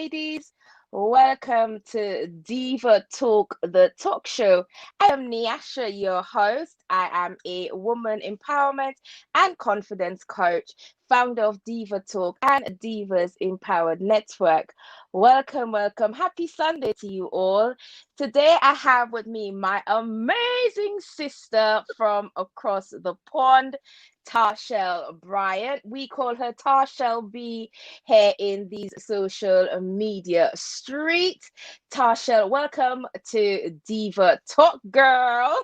ladies. Welcome to Diva Talk, the talk show. I am Niasha, your host. I am a woman empowerment and confidence coach, founder of Diva Talk and Divas Empowered Network. Welcome, welcome. Happy Sunday to you all. Today, I have with me my amazing sister from across the pond, Tarchelle Bryant. We call her Tarchelle B here in these social media streets. Tarchelle, welcome to Diva Talk, girl.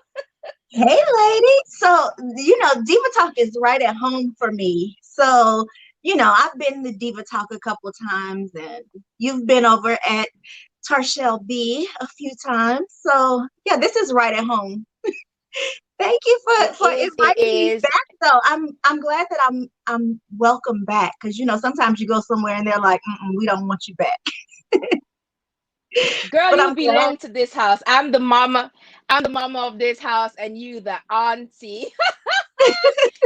Hey, lady. So, Diva Talk is right at home for me. So, I've been to Diva Talk a couple times, and you've been over at Tarchelle B a few times. So, yeah, this is right at home. Thank you It for is, it inviting me is. back. Though I'm glad that I'm welcome back, because sometimes you go somewhere and they're like, we don't want you back. Girl, But you I'm glad. belong to this house. I'm the mama. I'm the mama of this house, and you the auntie.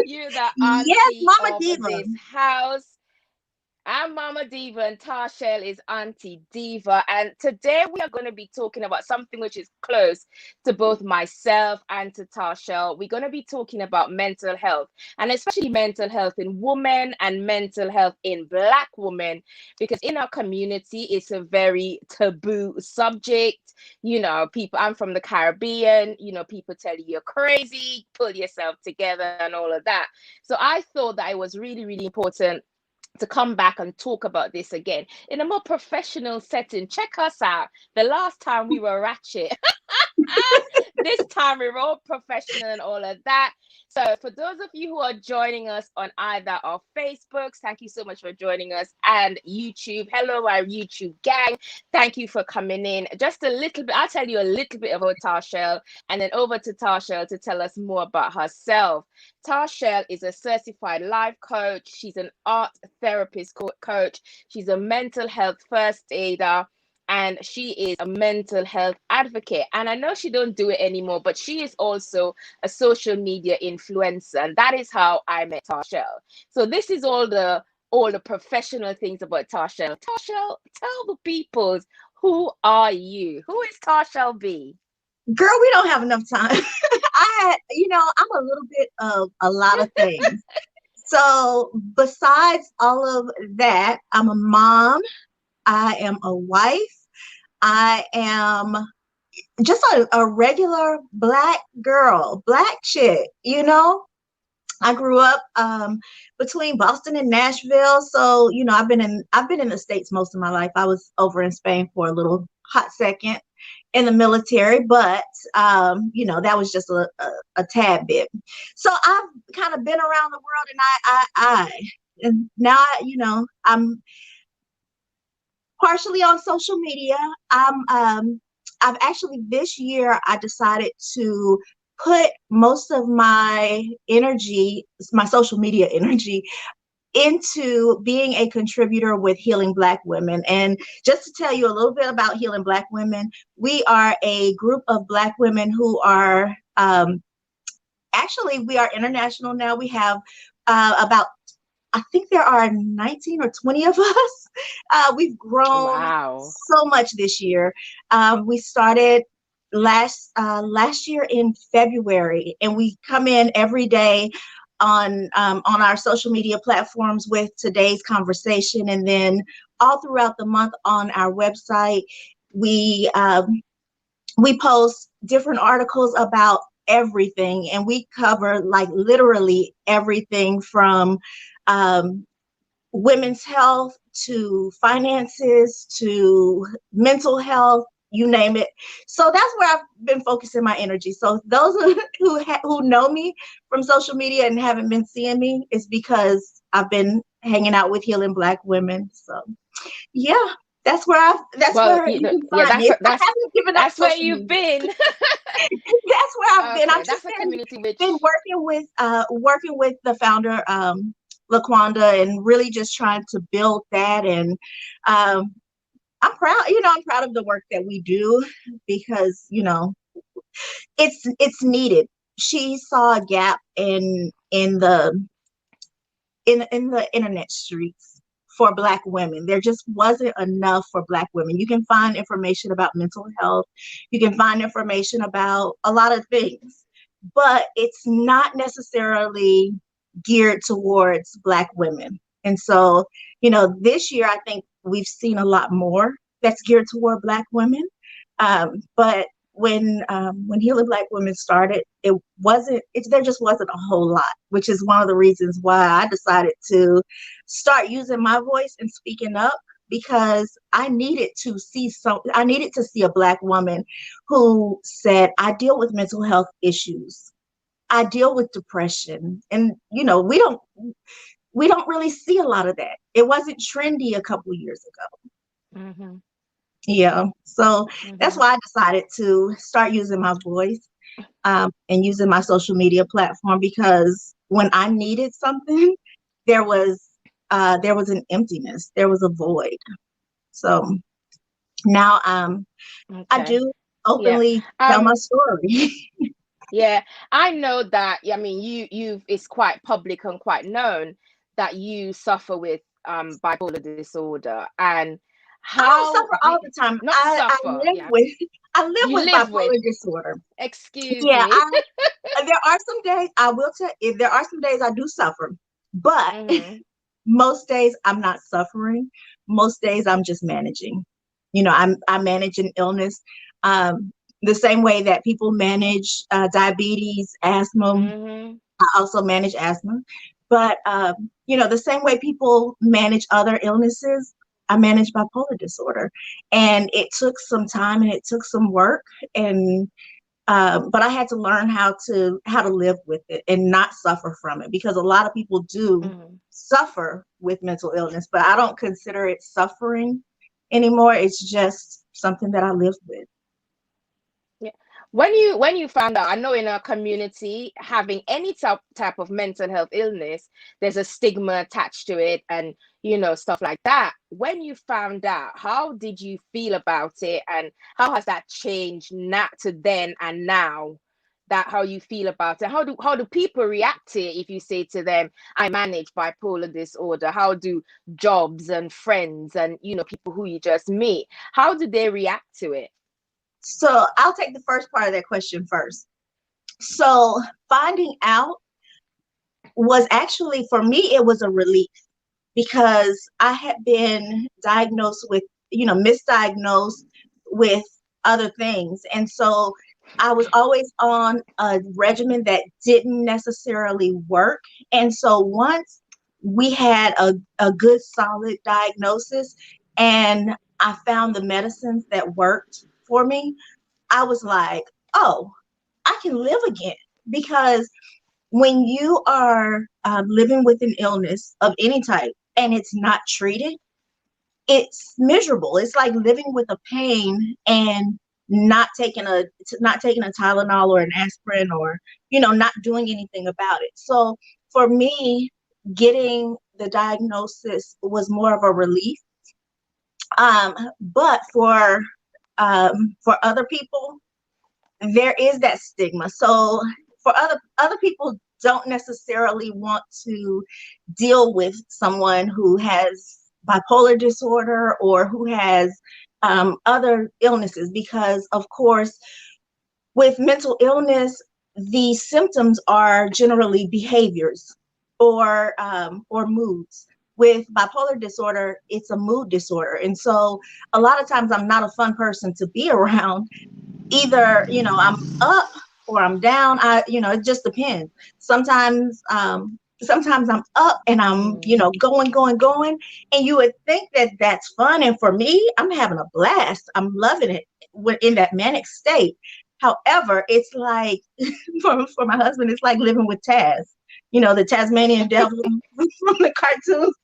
You're the Yes, auntie Mama of Diva. this house. I'm Mama Diva and Tarshell is Auntie Diva. And today we are going to be talking about something which is close to both myself and to Tarshell. We're going to be talking about mental health, and especially mental health in women and mental health in Black women, because in our community, it's a very taboo subject. People, I'm from the Caribbean, people tell you you're crazy, pull yourself together, and all of that. So I thought that it was really, really important to come back and talk about this again in a more professional setting. Check us out. The last time we were ratchet. This time we're all professional and all of that. So, for those of you who are joining us on either our Facebooks, thank you so much for joining us, and YouTube. Hello, our YouTube gang. Thank you for coming in. Just a little bit, I'll tell you a little bit about Tarshell, and then over to Tarshell to tell us more about herself. Tarshell is a certified life coach. She's an art therapist coach. She's a mental health first aider, and she is a mental health advocate. And I know she don't do it anymore, but she is also a social media influencer, and that is how I met Tarshell. So this is all the professional things about Tarshell. Tarshell, tell the peoples, who are you? Who is Tarshell B? Girl, we don't have enough time. I'm a little bit of a lot of things. So besides all of that, I'm a mom. I am a wife. I am just a regular Black girl, Black chick. I grew up between Boston and Nashville. So, I've been in the States most of my life. I was over in Spain for a little hot second in the military, but that was just a tad bit. So I've kind of been around the world, and and now I'm partially on social media. I've actually, this year I decided to put most of my energy, my social media energy, into being a contributor with Healing Black Women. And just to tell you a little bit about Healing Black Women, we are a group of Black women who are actually, we are international now. We have about, I think there are 19 or 20 of us. We've grown Wow. so much this year. We started last year in February, and we come in every day on our social media platforms with today's conversation, and then all throughout the month on our website, we we post different articles about everything, and we cover like literally everything from um, women's health to finances to mental health, you name it. So that's where I've been focusing my energy. So those who know me from social media and haven't been seeing me, is because I've been hanging out with Healing Black Women. So yeah, that's Well, where you can yeah, find me. I haven't given up that's where social you've media. been. That's where I've been. Okay, I've that's just a been community which. been working with the founder, Laquanda, and really just trying to build that. And um, I'm proud of the work that we do, because it's needed. She saw a gap in the internet streets for Black women. There just wasn't enough for Black women. You can find information about mental health, you can find information about a lot of things, but it's not necessarily geared towards Black women. And so, this year I think we've seen a lot more that's geared toward Black women. But when Healing Black Women started, there just wasn't a whole lot, which is one of the reasons why I decided to start using my voice and speaking up, because I needed to see a Black woman who said, I deal with mental health issues. I deal with depression. And we don't really see a lot of that. It wasn't trendy a couple years ago. Mm-hmm. Yeah. So that's Mm-hmm. why I decided to start using my voice, and using my social media platform, because when I needed something, there was there was an emptiness, there was a void. So now I Okay. do Yeah. openly tell my story. Yeah, I know that. I mean, you've it's quite public and quite known that you suffer with bipolar disorder, and I don't how suffer did all the time. not I suffer? live Yeah, with I live you with live with. bipolar disorder. Excuse Yeah, me. there are some days I will tell if there are some days I do suffer, but Mm-hmm. most days I'm not suffering. Most days I'm just managing. I manage an illness, the same way that people manage diabetes, asthma. Mm-hmm. I also manage asthma, but the same way people manage other illnesses, I manage bipolar disorder, and it took some time and it took some work, and but I had to learn how to live with it and not suffer from it, because a lot of people do Mm-hmm. suffer with mental illness, but I don't consider it suffering anymore. It's just something that I live with. Yeah. When you found out, I know in our community, having any type of mental health illness, there's a stigma attached to it, and stuff like that. When you found out, how did you feel about it, and how has that changed not to then and now? That how you feel about it? How do people react to it if you say to them, "I manage bipolar disorder"? How do jobs and friends and people who you just meet? How do they react to it? So I'll take the first part of that question first. So finding out was actually, for me, it was a relief, because I had been diagnosed with, misdiagnosed with other things. And so I was always on a regimen that didn't necessarily work. And so once we had a good solid diagnosis and I found the medicines that worked for me, I was like, oh, I can live again. Because when you are living with an illness of any type and it's not treated, it's miserable. It's like living with a pain and not taking a Tylenol or an aspirin, or not doing anything about it. So for me, getting the diagnosis was more of a relief. But for other people, there is that stigma. So for other people don't necessarily want to deal with someone who has bipolar disorder or who has other illnesses, because of course with mental illness the symptoms are generally behaviors or moods. With bipolar disorder, it's a mood disorder, and so a lot of times I'm not a fun person to be around. Either I'm up or I'm down. It just depends. Sometimes I'm up and I'm Mm, going, and you would think that that's fun, and for me, I'm having a blast. I'm loving it in that manic state. However, it's like for my husband, it's like living with Taz, the Tasmanian devil from the cartoons.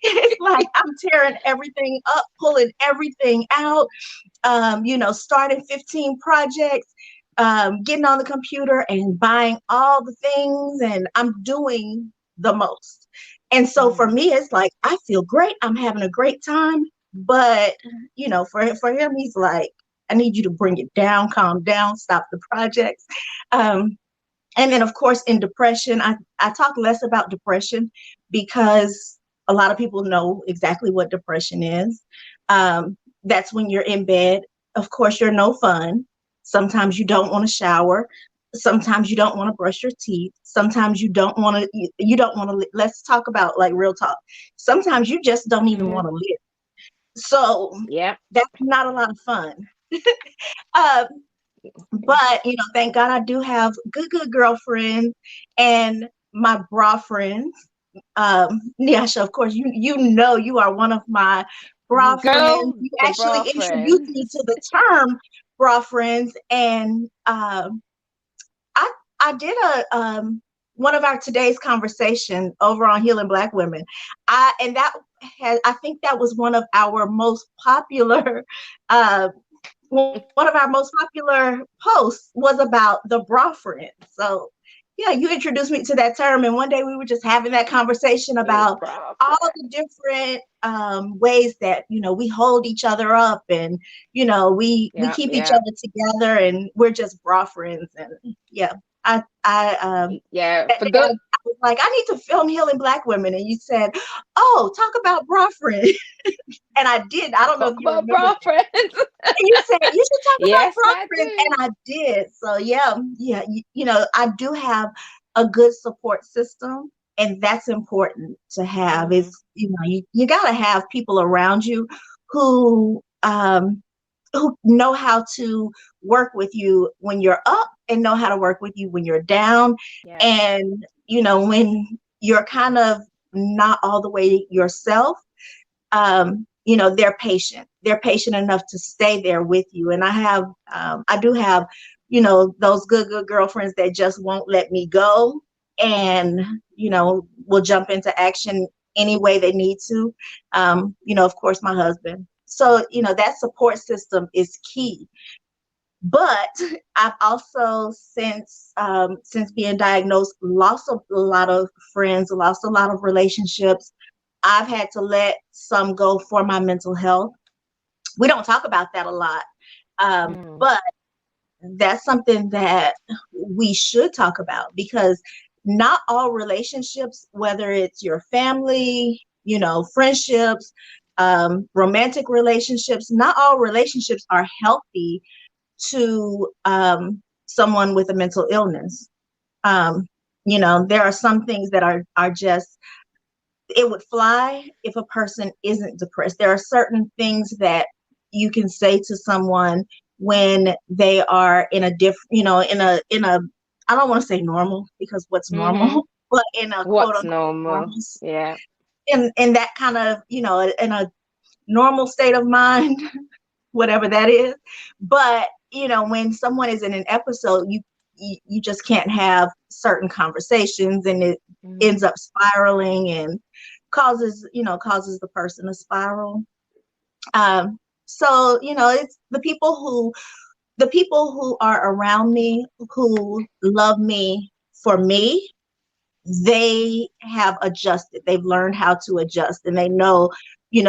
It's like I'm tearing everything up, pulling everything out, starting 15 projects, getting on the computer and buying all the things, and I'm doing the most. And so for mm, me, it's like I feel great. I'm having a great time, but for him, he's like, I need you to bring it down, calm down, stop the projects. Um, and then, of course, in depression, I talk less about depression because a lot of people know exactly what depression is. That's when you're in bed. Of course, you're no fun. Sometimes you don't want to shower. Sometimes you don't want to brush your teeth. Sometimes you don't want to. You don't want to. Let's talk about like real talk. Sometimes you just don't even Mm-hmm. want to live. So Yeah. that's not a lot of fun. Um, but thank God I do have good girlfriends and my bra friends. Nyasha, of course, you know you are one of my bra friends. Girl, You the actually bra introduced me friends. to the term bra friends, and I I did a one of our today's conversation over on Healing Black Women. I think that was one of our most popular uh, one of our most popular posts was about the bra friend. So yeah, you introduced me to that term, and one day we were just having that conversation The about bra all friend. the different ways that we hold each other up, and we Yeah, keep each yeah. other together, and we're just bra friends. And yeah, I Yeah. that For day those I was like, I need to film Healing Black Women, and you said, oh, talk about bra friend. And I did. I don't know if talk you about remember bra that. friends. And you said you should talk about Yes, I progress, and do. I did. So yeah, I do have a good support system, and that's important to have. Mm-hmm. Is you got to have people around you who know how to work with you when you're up, and know how to work with you when you're down, Yeah. and when you're kind of not all the way yourself. They're patient. They're patient enough to stay there with you. And I do have, those good girlfriends that just won't let me go, and will jump into action any way they need to. Of course, my husband. So that support system is key. But I've also, since being diagnosed, lost a lot of friends, lost a lot of relationships. I've had to let some go for my mental health. We don't talk about that a lot, Mm. but that's something that we should talk about, because not all relationships, whether it's your family, friendships, romantic relationships, not all relationships are healthy to someone with a mental illness. Um, there are some things that are just, it would fly if a person isn't depressed. There are certain things that you can say to someone when they are in a different, in a I don't want to say normal, because what's Mm-hmm. normal, but in a quote What's unquote normal? normal, Yeah. in that kind of, in a normal state of mind, whatever that is. But when someone is in an episode, you just can't have certain conversations, and it Mm-hmm. ends up spiraling, and causes the person to spiral. So it's the people who are around me, who love me for me. They have adjusted. They've learned how to adjust, and they know,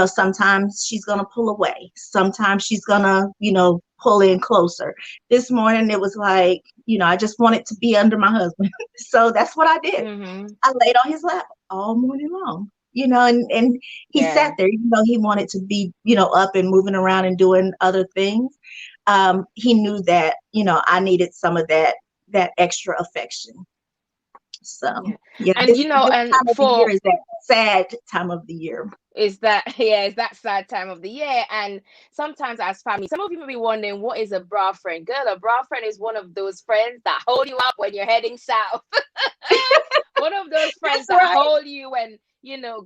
sometimes she's going to pull away. Sometimes she's going to, pull in closer. This morning it was like, I just wanted to be under my husband. So that's what I did. Mm-hmm. I laid on his lap all morning long, and he sat Yeah. there, even though he wanted to be, up and moving around and doing other things. He knew that, I needed some of that extra affection. So Yeah. yeah, And this and time of the year for is that sad time of the year. is that yeah, it's that sad time of the year. And sometimes as family, some of you may be wondering, what is a bra friend? Girl, a bra friend is one of those friends that hold you up when you're heading south. One of those friends That's that right. hold you when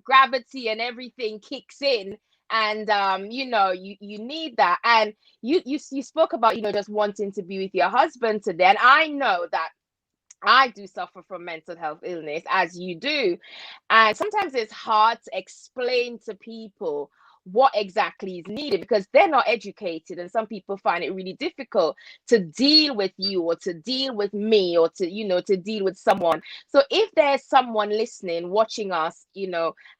gravity and everything kicks in. And you need that. And you spoke about just wanting to be with your husband today, and I know that I do suffer from mental health illness, as you do. And sometimes it's hard to explain to people what exactly is needed because they're not educated. And some people find it really difficult to deal with you or to deal with me or to deal with someone. So if there's someone listening, watching us,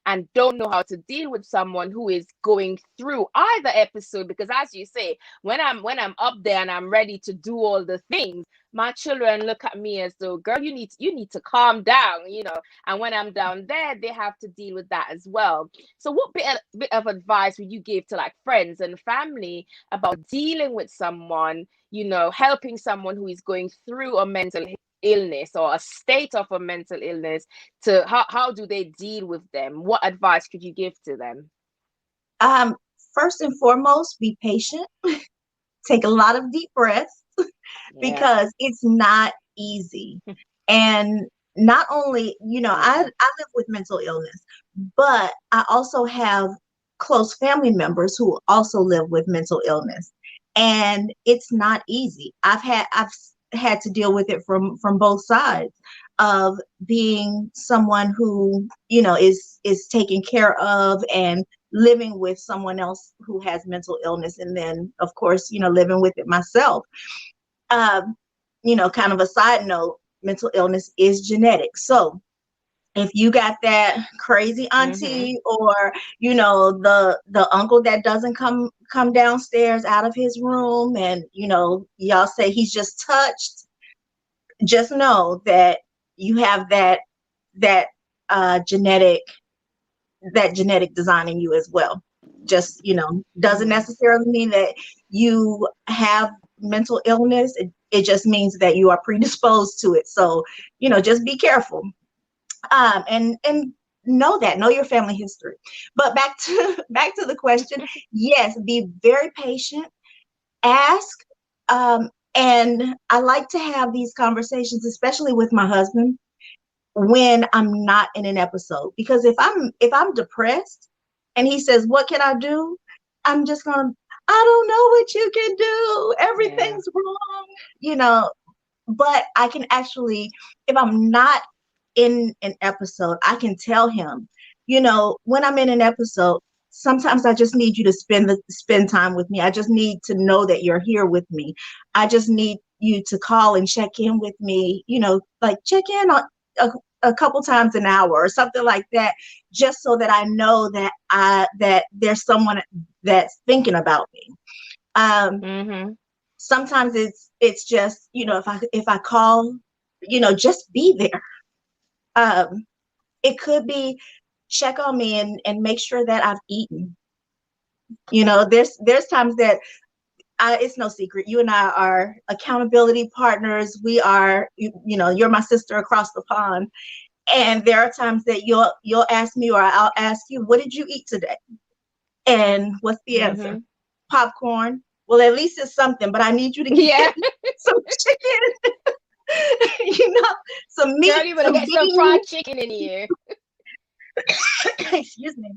and don't know how to deal with someone who is going through either episode, because as you say, when I'm up there and I'm ready to do all the things, my children look at me as though, girl, you need to calm down, and when I'm down there, they have to deal with that as well. So what bit of advice would you give to like friends and family about dealing with someone, helping someone who is going through a mental illness or a state of a mental illness, to how do they deal with them? What advice could you give to them? Um, First and foremost, be patient. Take a lot of deep breaths Yeah. because it's not easy. And not only, I live with mental illness, but I also have close family members who also live with mental illness. And it's not easy. I've had to deal with it from both sides of being someone who, is taken care of and living with someone else who has mental illness, and then of course, living with it myself. um, Kind of a side note, mental illness is genetic. So if you got that crazy Mm-hmm. auntie, or the uncle that doesn't come downstairs out of his room, and y'all say he's just touched, just know that you have that uh genetic genetic design in you as well. Just, doesn't Mm-hmm. necessarily mean that you have mental illness. It just means that you are predisposed to it. So, just be careful. And know your family history. But back to back to the question. Yes, be very patient. Ask. And I like to have these conversations, especially with my husband, when I'm not in an episode. Because if I'm depressed and he says, "What can I do?" I'm just going, "I don't know what you can do. Yeah. Everything's wrong." You know, but I can actually, if I'm not in an episode, I can tell him, when I'm in an episode, sometimes I just need you to spend time with me. I just need to know that you're here with me. I just need you to call and check in with me, like check in on a couple times an hour or something like that, just so that I know that there's someone that's thinking about me. Um, Mm-hmm. Sometimes it's just, if I call, just be there. Um, it could be check on me and make sure that I've eaten. There's times that it's no secret. You and I are accountability partners. We are, you're my sister across the pond. And there are times that you'll ask me, or I'll ask you, "What did you eat today?" And what's the answer? Mm-hmm. Popcorn. Well, at least it's something, but I need you to Yeah. get some chicken, some Girl, meat, you better some get some beans. fried chicken in here. Excuse me.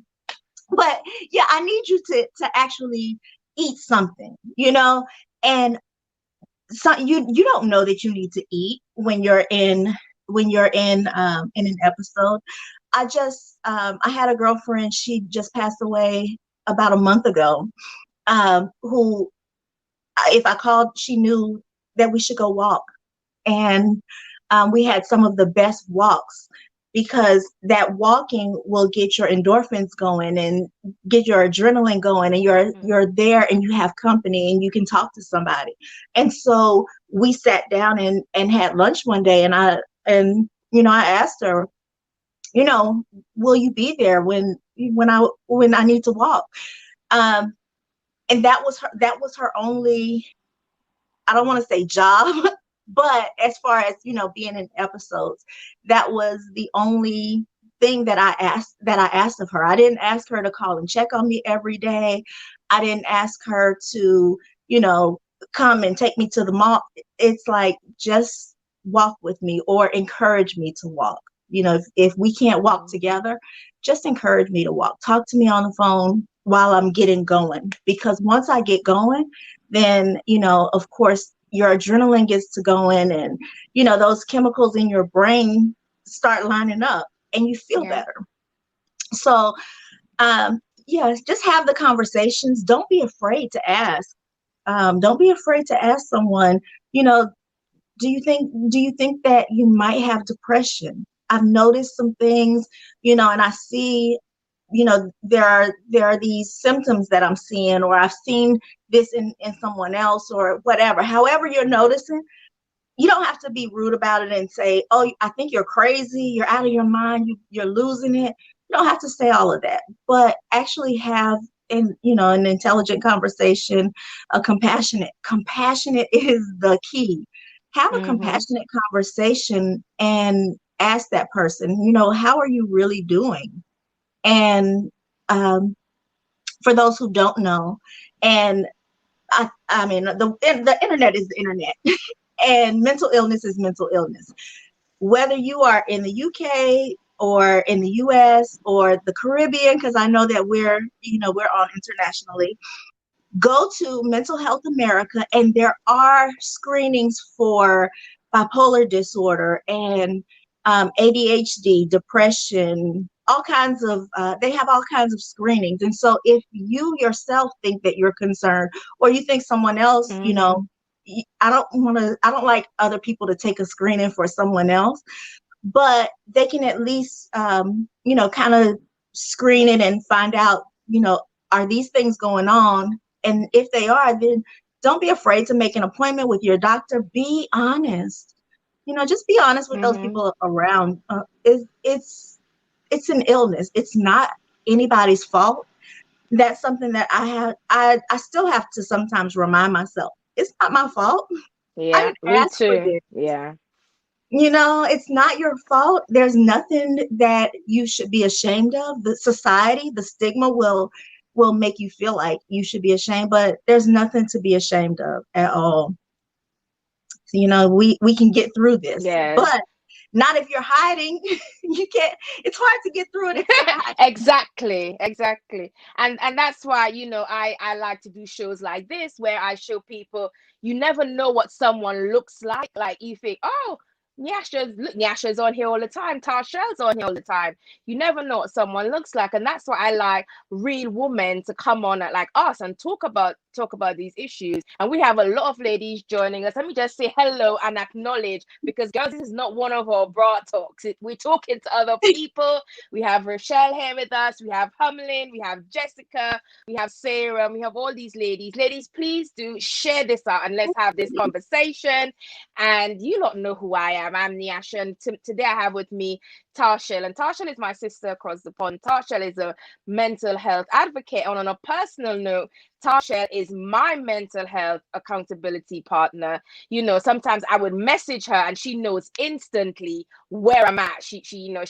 But yeah, I need you to actually eat something, and so you don't know that you need to eat when you're in an episode. I had a girlfriend, she just passed away about a month ago, who, if I called, she knew that we should go walk. And we had some of the best walks, because that walking will get your endorphins going and get your adrenaline going, and you're there and you have company and you can talk to somebody. And so we sat down and had lunch one day, and I asked her, you know will you be there when I need to walk? um and that was her only, I don't want to say job, but as far as, being in episodes, that was the only thing that I asked of her. I didn't ask her to call and check on me every day. I didn't ask her to, you know, come and take me to the mall. It's like, just walk with me or encourage me to walk. If we can't walk Mm-hmm. together, just encourage me to walk. Talk to me on the phone while I'm getting going, because once I get going, then, of course, your adrenaline gets to going, and, those chemicals in your brain start lining up and you feel Yeah. better. So, yeah, just have the conversations. Don't be afraid to ask. Don't be afraid to ask someone, you know, do you think that you might have depression? I've noticed some things, and I see, there are these symptoms that I'm seeing, or I've seen this in someone else, or whatever. However you're noticing, you don't have to be rude about it and say, oh, I think you're crazy, you're out of your mind, you're losing it. You don't have to say all of that, but actually have an intelligent conversation, a compassionate is the key. Have a Mm-hmm. compassionate conversation and ask that person, how are you really doing? And um, for those who don't know, and I mean, the internet is the internet, and mental illness is mental illness. Whether you are in the UK or in the US or the Caribbean, because I know that we're on internationally, go to Mental Health America, and there are screenings for bipolar disorder and ADHD, depression, all kinds of, they have all kinds of screenings. And so if you yourself think that you're concerned, or you think someone else, Mm-hmm. I don't like other people to take a screening for someone else, but they can at least, kind of screen it and find out, are these things going on? And if they are, then don't be afraid to make an appointment with your doctor. Be honest. Just be honest with those Mm-hmm. people around. It's an illness. It's not anybody's fault. That's something that I still have to sometimes remind myself. It's not my fault. I Yeah, didn't me ask for too. this. Yeah. It's not your fault. There's nothing that you should be ashamed of. The society, the stigma will make you feel like you should be ashamed, but there's nothing to be ashamed of at all. So, we can get through this, Yes. but not if you're hiding. You can't. It's hard to get through it if you're hiding. Exactly. And that's why, I like to do shows like this where I show people you never know what someone looks like. Like you think, oh, Nyasha's on here all the time, Tarshel's on here all the time. You never know what someone looks like. And that's why I like real women to come on like us and talk about these issues. And we have a lot of ladies joining us. Let me just say hello and acknowledge, because girls, this is not one of our broad talks. We're talking to other people. We have Rochelle here with us. We have Humlin. We have Jessica. We have Sarah. We have all these ladies. Ladies, please do share this out and let's have this conversation. And you don't know who I am. I'm Niasha. And today I have with me Tarchelle. And Tarchelle is my sister across the pond. Tarchelle is a mental health advocate. And on a personal note, Tarchelle is my mental health accountability partner. Sometimes I would message her and she knows instantly where I'm at. She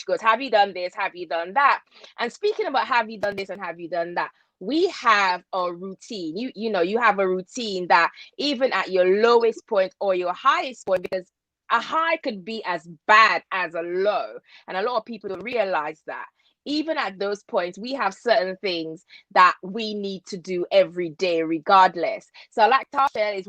goes, have you done this? Have you done that? And speaking about have you done this and have you done that, we have a routine. You have a routine that even at your lowest point or your highest point, because a high could be as bad as a low. And a lot of people don't realize that. Even at those points, we have certain things that we need to do every day, regardless. So, like Tasha is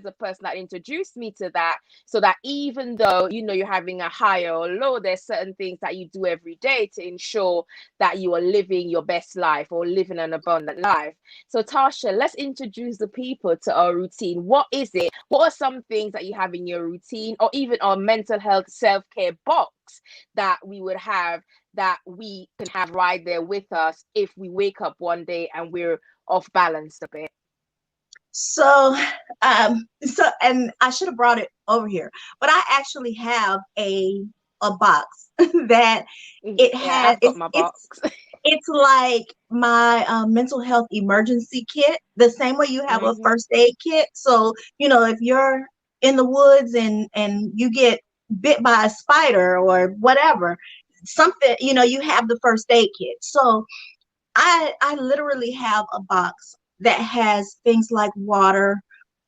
the person that introduced me to that, so that even though you're having a high or low, there's certain things that you do every day to ensure that you are living your best life or living an abundant life. So, Tasha, let's introduce the people to our routine. What is it? What are some things that you have in your routine, or even our mental health self-care box that we would have, that we can have right there with us if we wake up one day and we're off balance a bit? So, and I should have brought it over here, but I actually have a box that it Yeah, has. I've got my box. It's like my mental health emergency kit, the same way you have a Hmm. first aid kit. So, if you're in the woods and you get bit by a spider or whatever, something, you have the first aid kit. So I literally have a box that has things like water,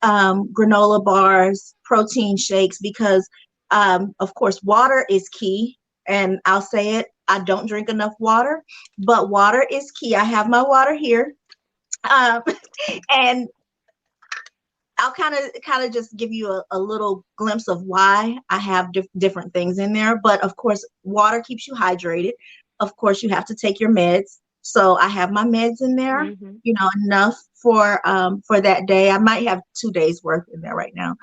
granola bars, protein shakes, because of course water is key. And I'll say it, I don't drink enough water, but water is key. I have my water here. Um, and I'll kind of just give you a little glimpse of why I have different things in there. But of course, water keeps you hydrated. Of course, you have to take your meds. So I have my meds in there, Hmm. enough for that day. I might have 2 days worth in there right now.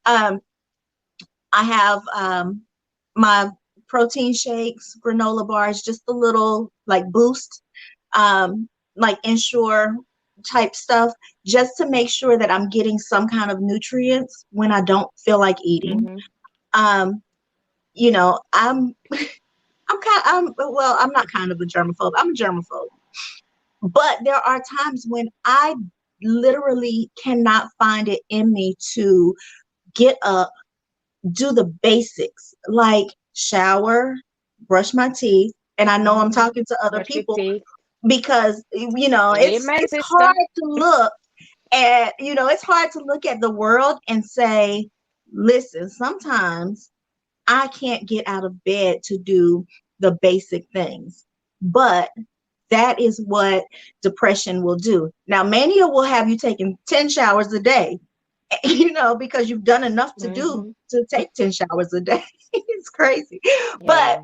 Um, I have my protein shakes, granola bars, just a little like boost, like Ensure type stuff. just to make sure that I'm getting some kind of nutrients when I don't feel like eating. Mhm. Um, I'm not kind of a germaphobe. I'm a germaphobe. But there are times when I literally cannot find it in me to get up, do the basics like shower, brush my teeth. And I know I'm Mhm. talking to other Brush your people teeth. because Amen, it's hard sister. to look at, it's hard to look at the world and say, listen, sometimes I can't get out of bed to do the basic things. But that is what depression will do. Now, mania will have you taking 10 showers a day, because you've done enough Mhm. to take 10 showers a day. It's crazy. But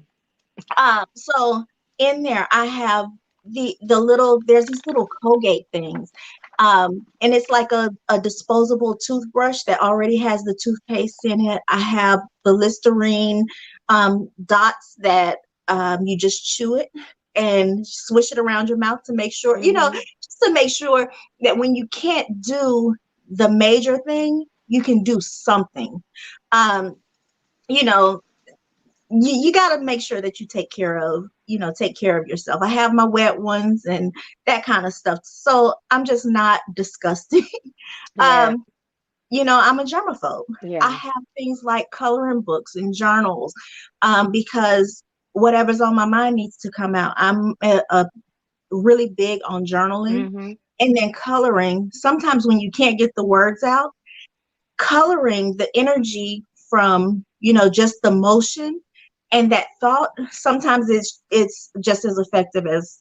Yeah. so in there, I have there's these little Colgate things. And it's like a disposable toothbrush that already has the toothpaste in it. I have the Listerine dots that you just chew it and swish it around your mouth to make sure, Mhm. just to make sure that when you can't do the major thing, you can do something. Um, you know, you got to make sure that you take care of yourself. I have my wet ones and that kind of stuff. So I'm just not disgusting. Yeah. um, I'm a germaphobe. I Yeah. have things like coloring books and journals, because whatever's on my mind needs to come out. I'm really big on journaling Mhm. and then coloring. Sometimes when you can't get the words out, coloring the energy from just the motion and that thought, sometimes it's just as effective as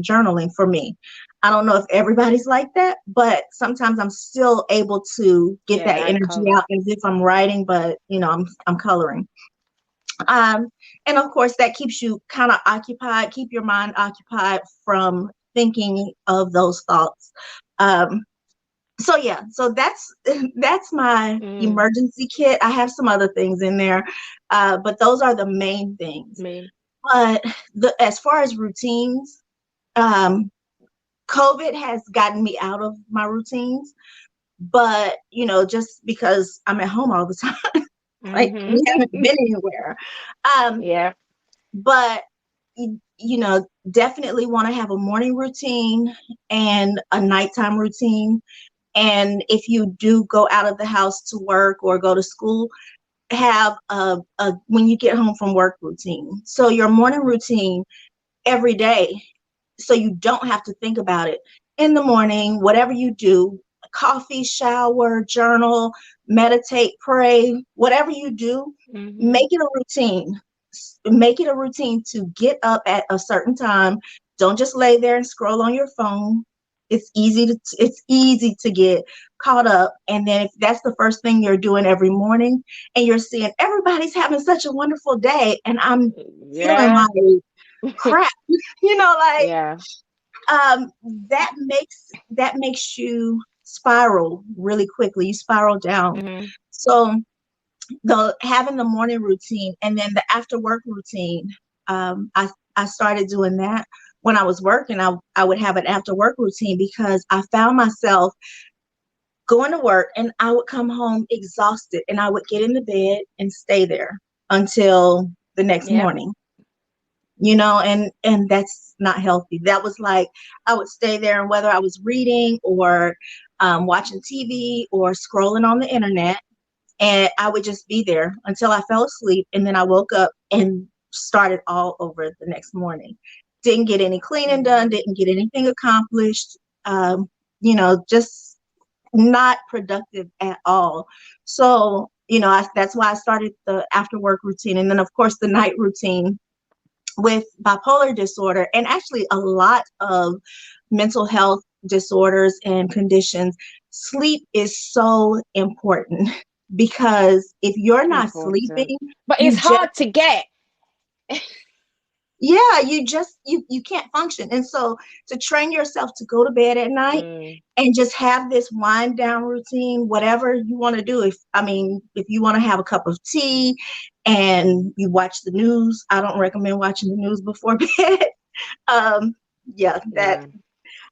journaling for me. I don't know if everybody's like that, but sometimes I'm still able to get that Yeah, I energy color. out as if I'm writing, but I'm coloring. um and of course that keeps you kind of occupied, keep your mind occupied from thinking of those thoughts. um so yeah, so that's my Mm. emergency kit. I have some other things in there, but those are the main things. Me. But as far as routines, um, COVID has gotten me out of my routines. But just because I'm at home all the time, like we Mhm. haven't been anywhere. Um, Yeah. but definitely want to have a morning routine and a nighttime routine. And if you do go out of the house to work or go to school, have a when you get home from work routine. So your morning routine every day, so you don't have to think about it in the morning, whatever you do, coffee, shower, journal, meditate, pray, whatever you do, Mhm. make it a routine. Make it a routine to get up at a certain time. Don't just lay there and scroll on your phone. It's easy to get caught up. And then if that's the first thing you're doing every morning and you're seeing everybody's having such a wonderful day and I'm feeling Yeah. like crap, like Yeah. um that makes you spiral really quickly. You spiral down. Mhm. So the having the morning routine and then the after work routine, I started doing that when I was working. I would have an after work routine because I found myself going to work and I would come home exhausted and I would get into bed and stay there until the next Yep. morning. And that's not healthy. That was like I would stay there, and whether I was reading or watching TV or scrolling on the internet, and I would just be there until I fell asleep, and then I woke up and started all over the next morning. Didn't get any cleaning done, Mhm. didn't get anything accomplished. Just not productive at all. So that's why I started the after work routine, and then of course the night routine with bipolar disorder and actually a lot of mental health disorders and conditions. Sleep is so important because if you're not Important. sleeping, But it's you just hard to get. yeah, you can't function. And so to train yourself to go to bed at night Mm. and just have this wind down routine, whatever you want to do. If you want to have a cup of tea and you watch the news, I don't recommend watching the news before bed. um yeah, that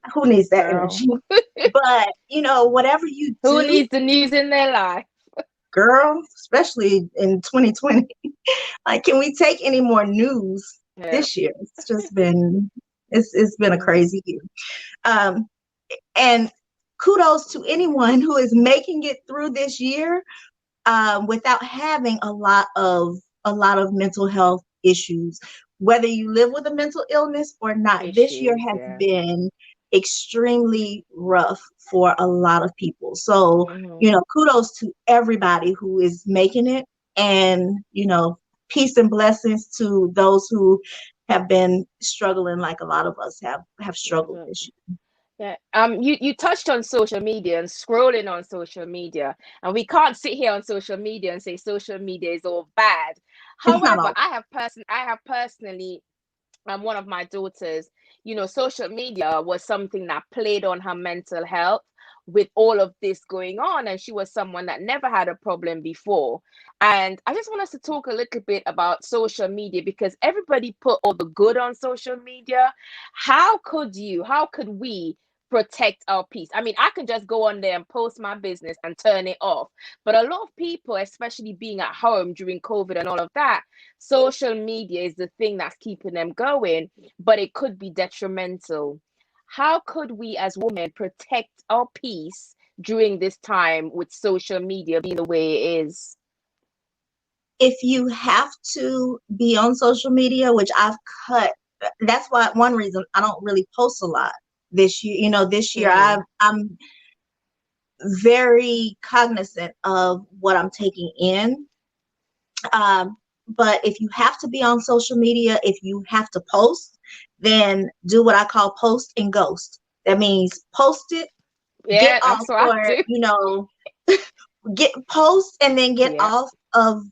Yeah. Who needs that Girl. energy? But whatever you Who do, needs the news in their life? girl, especially in 2020, like, can we take any more news Yeah. this year? It's been a Mm-hmm. crazy year. Um, and kudos to anyone who is making it through this year without having a lot of mental health issues. Whether you live with a mental illness or not, this year Issues, has yeah. been extremely rough for a lot of people. So, Mm-hmm. kudos to everybody who is making it, and peace and blessings to those who have been struggling like a lot of us have struggled this year. Yeah. You touched on social media and scrolling on social media, and we can't sit here on social media and say social media is all bad. It's not However, all. I have personally, one of my daughters, social media was something that played on her mental health with all of this going on. And she was someone that never had a problem before. And I just want us to talk a little bit about social media, because everybody put all the good on social media. How could we protect our peace? I mean, I can just go on there and post my business and turn it off. But a lot of people, especially being at home during COVID and all of that, social media is the thing that's keeping them going, but it could be detrimental. How could we as women protect our peace during this time with social media being the way it is? If you have to be on social media, which I've cut, that's why one reason I don't really post a lot this year. This year Mm-hmm. I'm very cognizant of what I'm taking in. But if you have to be on social media, if you have to post, then do what I call post and ghost. That means post it, get Yeah, off that's what I for, do. get post and then get Yeah. off of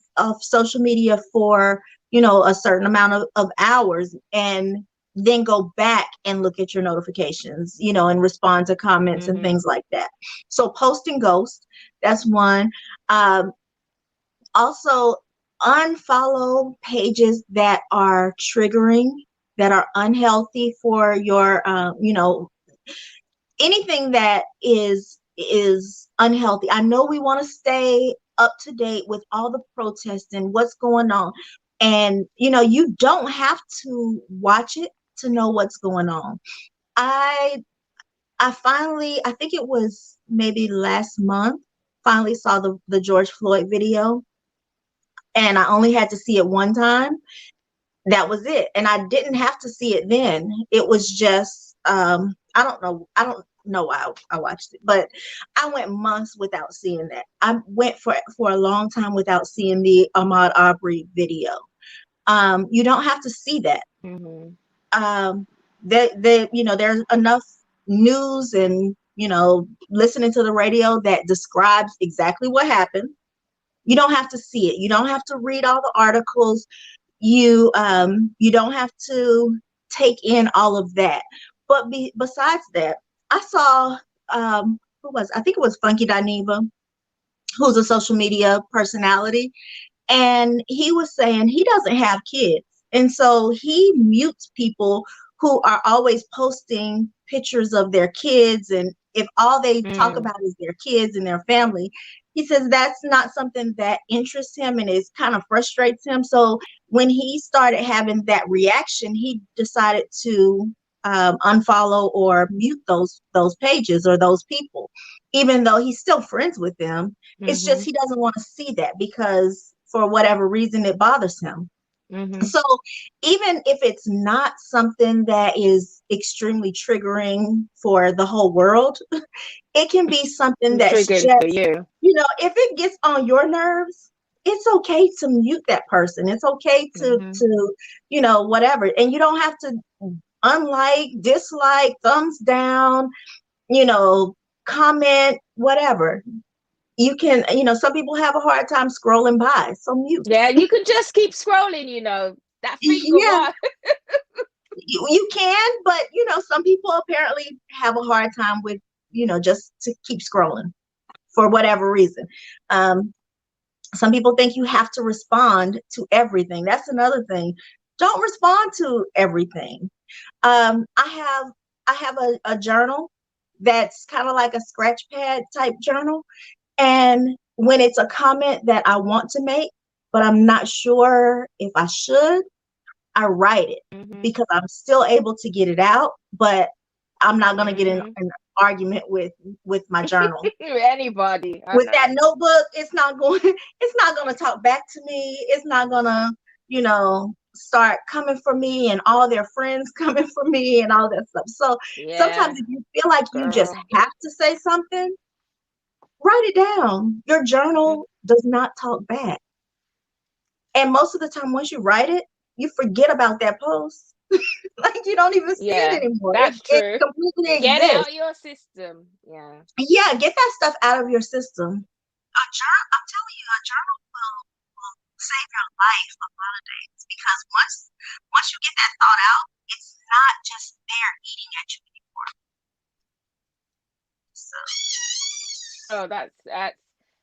social media for a certain amount of hours, and then go back and look at your notifications, and respond to comments and Mm-hmm. things like that. So post and ghost, that's one. Um, also unfollow pages that are triggering, that are unhealthy for your anything that is unhealthy. I know we want to stay up to date with all the protests and what's going on. And you don't have to watch it to know what's going on. I I finally, I think it was maybe last month, finally saw the George Floyd video, and I only had to see it one time. That was it. And I didn't have to see it then. It was just I don't know why I watched it, but I went months without seeing that. I went for a long time without seeing the Ahmaud Arbery video. You don't have to see that. Mm-hmm. um there's enough news and listening to the radio that describes exactly what happened. You don't have to see it. You don't have to read all the articles. You don't have to take in all of that. But besides that, I saw who was, I think it was Funky Dineva, who's a social media personality, and he was saying he doesn't have kids, and so he mutes people who are always posting pictures of their kids, and if all they talk Mm. about is their kids and their family, he says that's not something that interests him and is kind of frustrates him. So when he started having that reaction, he decided to unfollow or mute those pages or those people, even though he's still friends with them. It's just Mm-hmm. he doesn't want to see that because for whatever reason it bothers him. Mm-hmm. So even if it's not something that is extremely triggering for the whole world, it can be something It's that's triggering for just, you. if it gets on your nerves, it's okay to mute that person. It's okay to Mm-hmm. whatever. And you don't have to unlike, dislike, thumbs down, you know, comment, whatever. You can, some people have a hard time scrolling by, so mute. Yeah, you can just keep scrolling, that finger Yeah, one. you can, but some people apparently have a hard time with, just to keep scrolling for whatever reason. Um, some people think you have to respond to everything. That's another thing. Don't respond to everything. I have I have a journal that's kind of like a scratch pad type journal. And when it's a comment that I want to make, but I'm not sure if I should, I write it Mm-hmm. because I'm still able to get it out, but I'm not going to get in Mm-hmm. an argument with my journal. Anybody, I With that know. notebook, it's not going it's not going to talk back to me. It's not going to, start coming for me and all their friends coming for me and all that stuff. So sometimes Yeah, if you feel like you just girl. have to say something, write it down. Your Mhm. journal does not talk back. And most of the time, once you write it, you forget about that post. Like you don't even see it Yeah, anymore. It that's it true. completely Get it exists. out your system. Yeah. Yeah, get that stuff out of your system. A journal, I'm telling you, a journal will save your life a lot of days because once you get that thought out, it's not just there eating at you anymore. So Oh,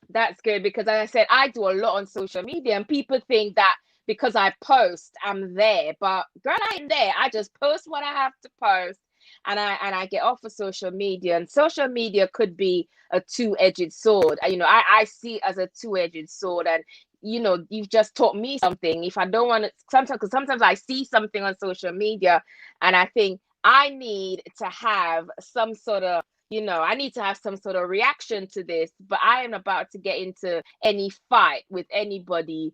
that's good because, as I said, I do a lot on social media, and people think that because I post, I'm there. But girl, I ain't there. I just post what I have to post, and I get off of social media. And social media could be a two-edged sword. I see it as a two-edged sword, and you've just taught me something. If I don't want to, sometimes I see something on social media, and I think I need to have some sort of I need to have some sort of reaction to this, but I am about to get into any fight with anybody,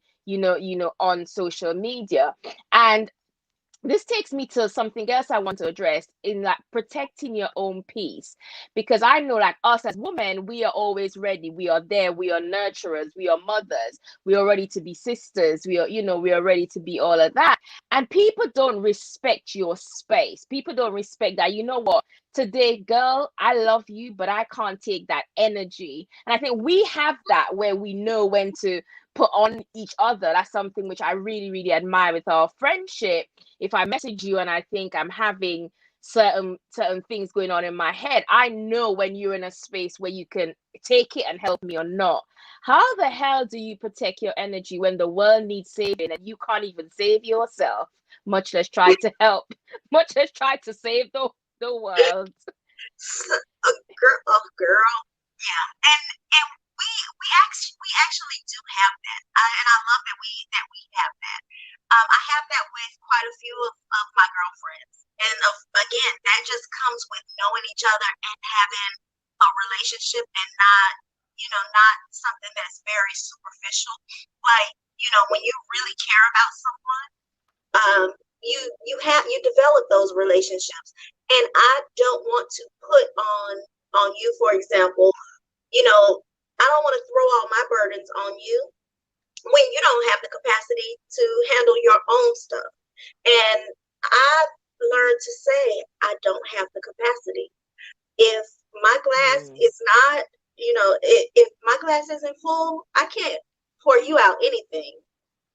on social media. And this takes me to something else I want to address in like protecting your own peace. Because I know, like us as women, we are always ready. We are there. We are nurturers. We are mothers. We are ready to be sisters. We are ready to be all of that. And people don't respect your space. People don't respect that. You know what? Today, girl, I love you, but I can't take that energy. And I think we have that where we know when to put on each other. That's something which I really, really admire with our friendship. If I message you and I think I'm having certain things going on in my head, I know when you're in a space where you can take it and help me or not. How the hell do you protect your energy when the world needs saving and you can't even save yourself, much less try to help, much less try to save the world? girl, yeah, and we actually do have that, and I love that we have that. I have that with quite a few of my girlfriends, and again, that just comes with knowing each other and having a relationship, and not something that's very superficial. Like when you really care about someone, um, you develop those relationships, and I don't want to put on you, for example, I don't want to throw all my burdens on you when you don't have the capacity to handle your own stuff. And I've learned to say, I don't have the capacity. If my glass Mm. is not, if my glass isn't full, I can't pour you out anything.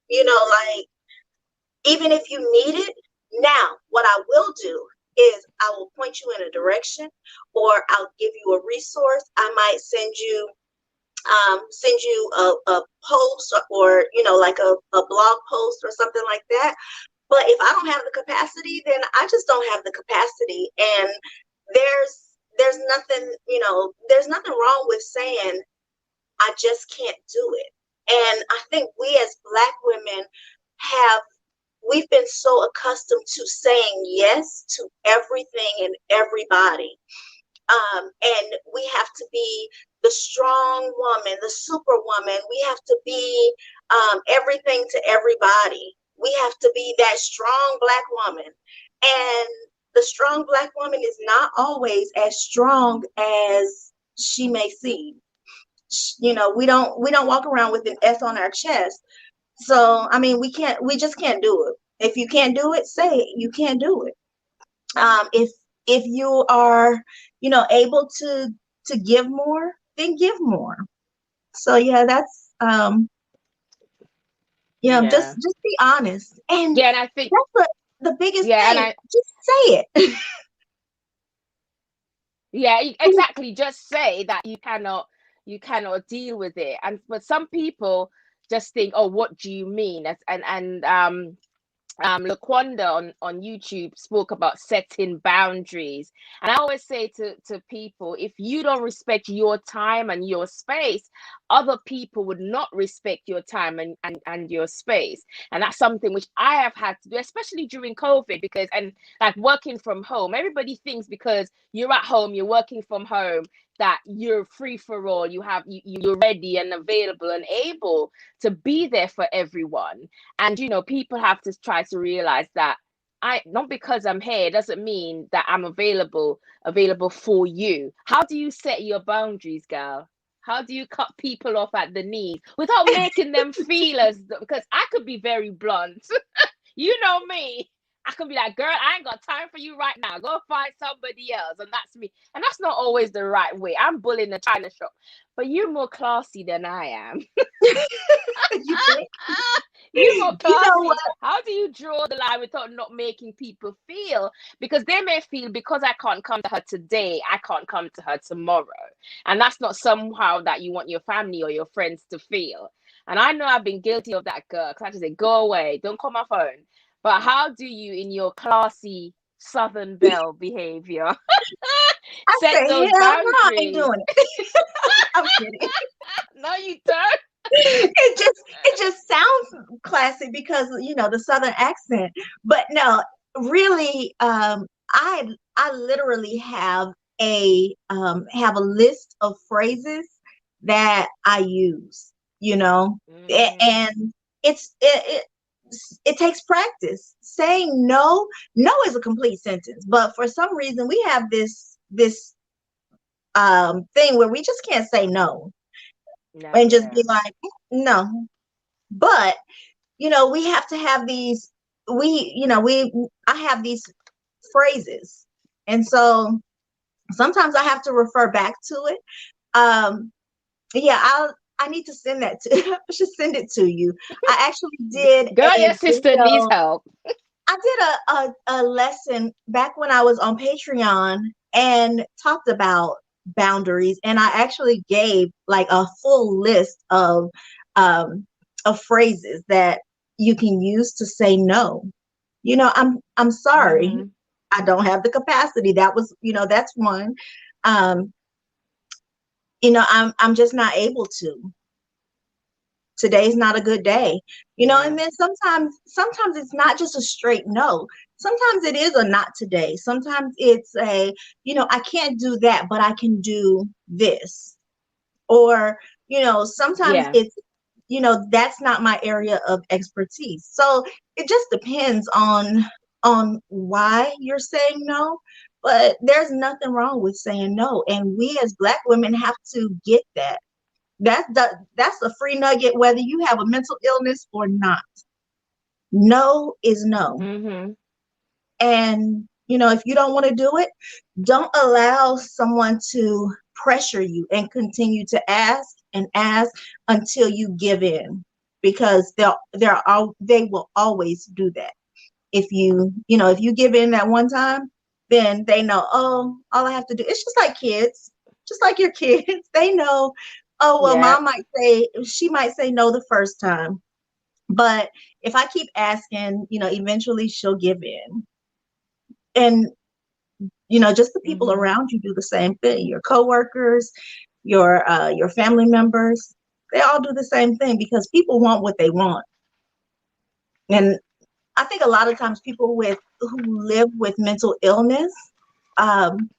Like, even if you need it, now what I will do is I will point you in a direction, or I'll give you a resource. I might send you a post, or like a blog post or something like that. But if I don't have the capacity, then I just don't have the capacity. And there's nothing wrong with saying I just can't do it. And I think we as Black women have we've been so accustomed to saying yes to everything and everybody. And we have to be the strong woman, the superwoman. We have to be everything to everybody. We have to be that strong Black woman. And the strong Black woman is not always as strong as she may seem. We don't walk around with an S on our chest. So I mean, we just can't do it. If you can't do it, say it. You can't do it. If you are able to give more, then give more. So yeah, that's Yeah. just be honest. And Yeah, and I think that's the biggest yeah, and thing. I Just say it. yeah, exactly. Just say that you cannot deal with it. And but some people just think, oh, what do you mean? And Laquanda on YouTube spoke about setting boundaries. And I always say to people, if you don't respect your time and your space, other people would not respect your time and your space. And that's something which I have had to do, especially during COVID, because, and like working from home, everybody thinks because you're at home, you're working from home, that you're free for all, you're ready and available and able to be there for everyone. And people have to try to realize that I not because I'm here doesn't mean that I'm available for you. How do you set your boundaries, girl? How do you cut people off at the knees without making them feel as though, because I could be very blunt. You know me. I can be like, girl, I ain't got time for you right now. Go find somebody else. And that's me. And that's not always the right way. I'm bullying the China shop. But you're more classy than I am. You think? You're more You know what? classy. How do you draw the line without not making people feel? Because they may feel, because I can't come to her today, I can't come to her tomorrow. And that's not somehow that you want your family or your friends to feel. And I know I've been guilty of that, girl. Because I just say, go away, don't call my phone. But how do you, in your classy Southern Belle behavior, I set say, those hell no, I ain't boundaries? doing it. I'm kidding. No, you don't. It just sounds classy because the Southern accent. But no, really, I literally have a list of phrases that I use, Mm-hmm. and it takes practice. Saying no, no is a complete sentence, but for some reason we have this thing where we just can't say no and just be Never. like, no. But we have to have these. I have these phrases, and so sometimes I have to refer back to it. Um, yeah, I need to send that to. I should send it to you. I actually did Girl, a your sister needs video. help. I did a lesson back when I was on Patreon and talked about boundaries, and I actually gave like a full list um of phrases that you can use to say no. I'm sorry. Mm-hmm. I don't have the capacity. That was, that's one. Um, I'm just not able to. Today's not a good day. And Yeah. then sometimes it's not just a straight no. Sometimes it is a not today. Sometimes it's I can't do that, but I can do this. Or sometimes Yeah. it's that's not my area of expertise. So it just depends on why you're saying no. But there's nothing wrong with saying no, and we as Black women have to get that. That's a free nugget, whether you have a mental illness or not. No is no. Mm-hmm. And if you don't want to do it, don't allow someone to pressure you and continue to ask and ask until you give in, because they will always do that. If you give in that one time, then they know, oh, all I have to do, it's just like kids, just like your kids. They know, oh, well, Yeah. she might say no the first time, but if I keep asking, eventually she'll give in. And just the people Mm-hmm. around you do the same thing. Your coworkers, your family members, they all do the same thing, because people want what they want. And I think a lot of times people who live with mental illness, um,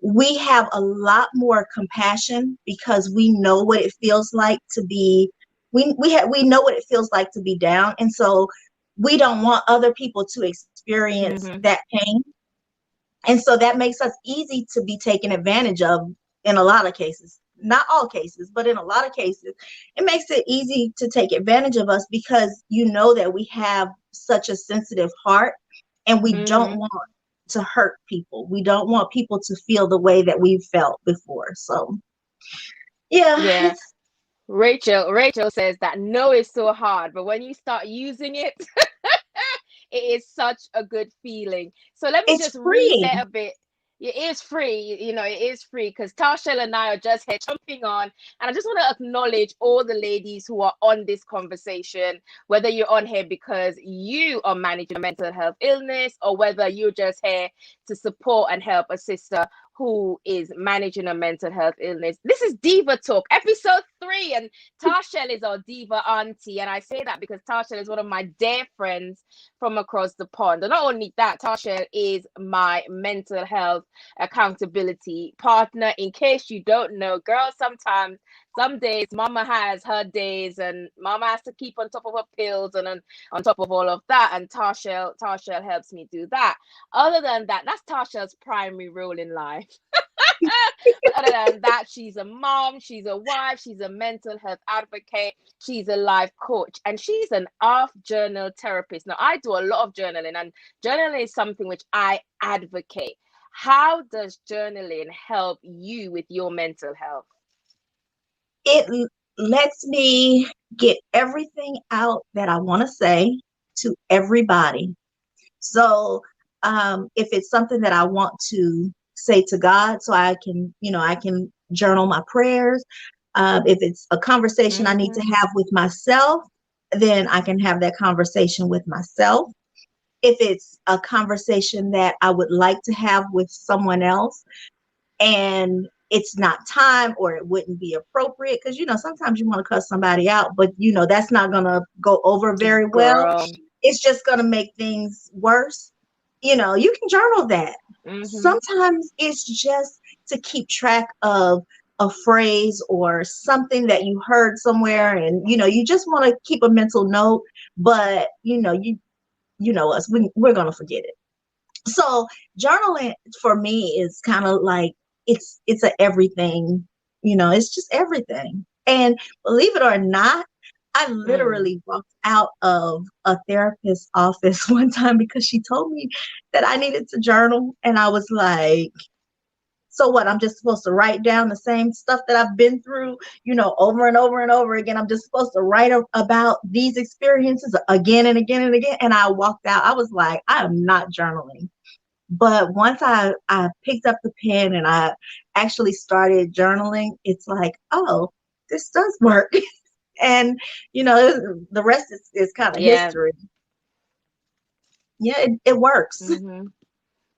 we have a lot more compassion, because we know what it feels like to be. We know what it feels like to be down, and so we don't want other people to experience Mm-hmm. that pain. And so that makes us easy to be taken advantage of in a lot of cases. Not all cases, but in a lot of cases, it makes it easy to take advantage of us, because that we have such a sensitive heart, and we don't Mm-hmm. want to hurt people. We don't want people to feel the way that we've felt before. So, yeah, Yeah. Rachel says that no is so hard, but when you start using it, it is such a good feeling. So let me it's just reset freeing. a bit. it is free, it is free because Tarshell and I are just here jumping on. And I just want to acknowledge all the ladies who are on this conversation, whether you're on here because you are managing a mental health illness, or whether you're just here to support and help a sister who is managing a mental health illness. This is Diva Talk, episode 3, and Tarshell is our diva auntie. And I say that because Tarshell is one of my dear friends from across the pond. And not only that, Tarshell is my mental health accountability partner. In case you don't know, girls, sometimes some days mama has her days and mama has to keep on top of her pills and on top of all of that, and Tarshell helps me do that. Other than that, that's Tarshell's primary role in life. But other than that, she's a mom, she's a wife, she's a mental health advocate, she's a life coach, and she's an off journal therapist. Now, I do a lot of journaling, and journaling is something which I advocate. How does journaling help you with your mental health? It lets me get everything out that I want to say to everybody. So if it's something that I want to say to God, so I can journal my prayers. If it's a conversation I need to Mm-hmm. have with myself, then I can have that conversation with myself. If it's a conversation that I would like to have with someone else, and it's not time, or it wouldn't be appropriate, because sometimes you want to cuss somebody out, but that's not going to go over very well. Girl. It's just going to make things worse. You can journal that. Mm-hmm. Sometimes it's just to keep track of a phrase or something that you heard somewhere, and you just want to keep a mental note, but you know us, we're going to forget it. So journaling for me is kind of like, it's a everything, it's just everything. And believe it or not, I Mm. literally walked out of a therapist's office one time because she told me that I needed to journal. And I was like, so what? I'm just supposed to write down the same stuff that I've been through, over and over and over again. I'm just supposed to write about these experiences again and again and again. And I walked out. I was like, I am not journaling. But once I picked up the pen and I actually started journaling, it's like, oh, this does work. And, the rest is kind of Yeah. history. Yeah, it works. Mm-hmm.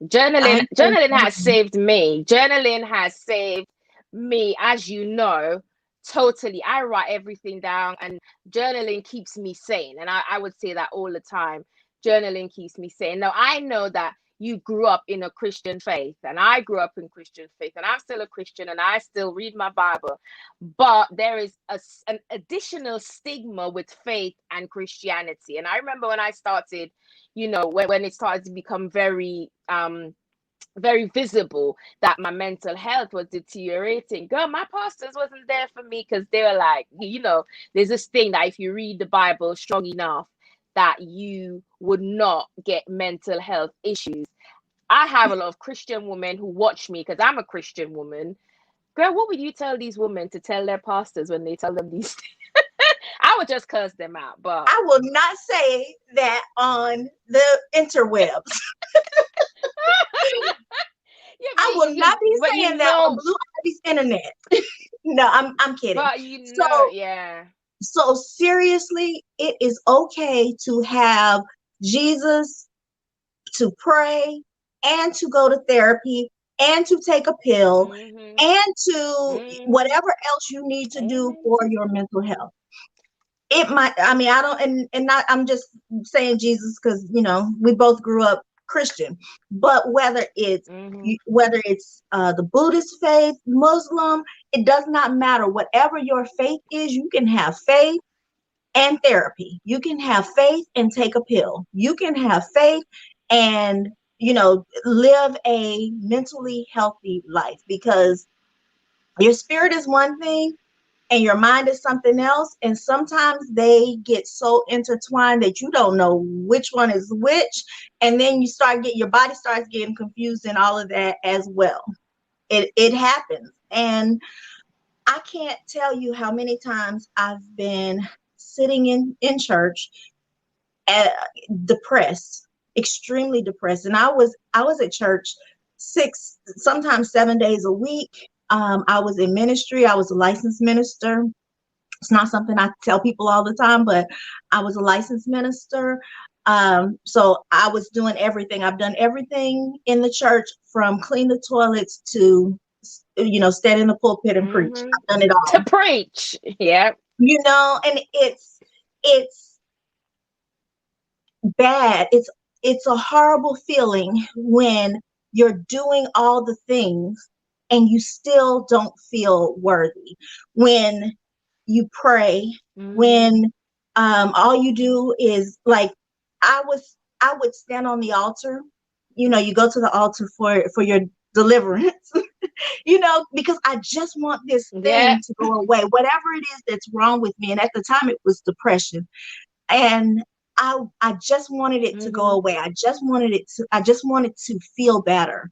I encourage Journaling has everyone. saved me. Journaling has saved me, as you know, totally. I write everything down, and journaling keeps me sane. And I would say that all the time. Journaling keeps me sane. Now, I know that you grew up in a Christian faith, and I grew up in Christian faith, and I'm still a Christian, and I still read my Bible. But there is an additional stigma with faith and Christianity. And I remember when I started, when it started to become very visible that my mental health was deteriorating. Girl, my pastors wasn't there for me because they were like, there's this thing that if you read the Bible strong enough, that you would not get mental health issues. I have a lot of Christian women who watch me because I'm a Christian woman. Girl, what would you tell these women to tell their pastors when they tell them these things? I would just curse them out, but I will not say that on the interwebs. yeah, I will not be but saying that on Blue Ivy's internet. No, I'm kidding. So yeah. so seriously, it is okay to have Jesus, to pray, and to go to therapy, and to take a pill, Mm-hmm. and to Mm-hmm. whatever else you need to do Amen, for your sister. mental health. It might, I mean, I don't, and not, I'm just saying Jesus because, we both grew up Christian, but Mm-hmm. whether it's the Buddhist faith, Muslim, it does not matter. Whatever your faith is, you can have faith and therapy. You can have faith and take a pill. You can have faith and, live a mentally healthy life, because your spirit is one thing and your mind is something else. And sometimes they get so intertwined that you don't know which one is which. And then your body starts getting confused and all of that as well. It happens. And I can't tell you how many times I've been sitting in church, uh, depressed, extremely depressed. And I was at church sometimes 7 days a week. I was in ministry. I was a licensed minister. It's not something I tell people all the time, but I was a licensed minister. So I was doing everything. I've done everything in the church, from clean the toilets to, stand in the pulpit and preach. Mm-hmm. I've done it To all. preach. Yeah. And it's bad. It's a horrible feeling when you're doing all the things and you still don't feel worthy. When you pray, Mm-hmm. when all you do is, like, I would stand on the altar. You go to the altar for your deliverance, because I just want this Yeah. thing to go away, whatever it is that's wrong with me. And at the time it was depression. And I just wanted it to go Mm-hmm. away. I just wanted to feel better.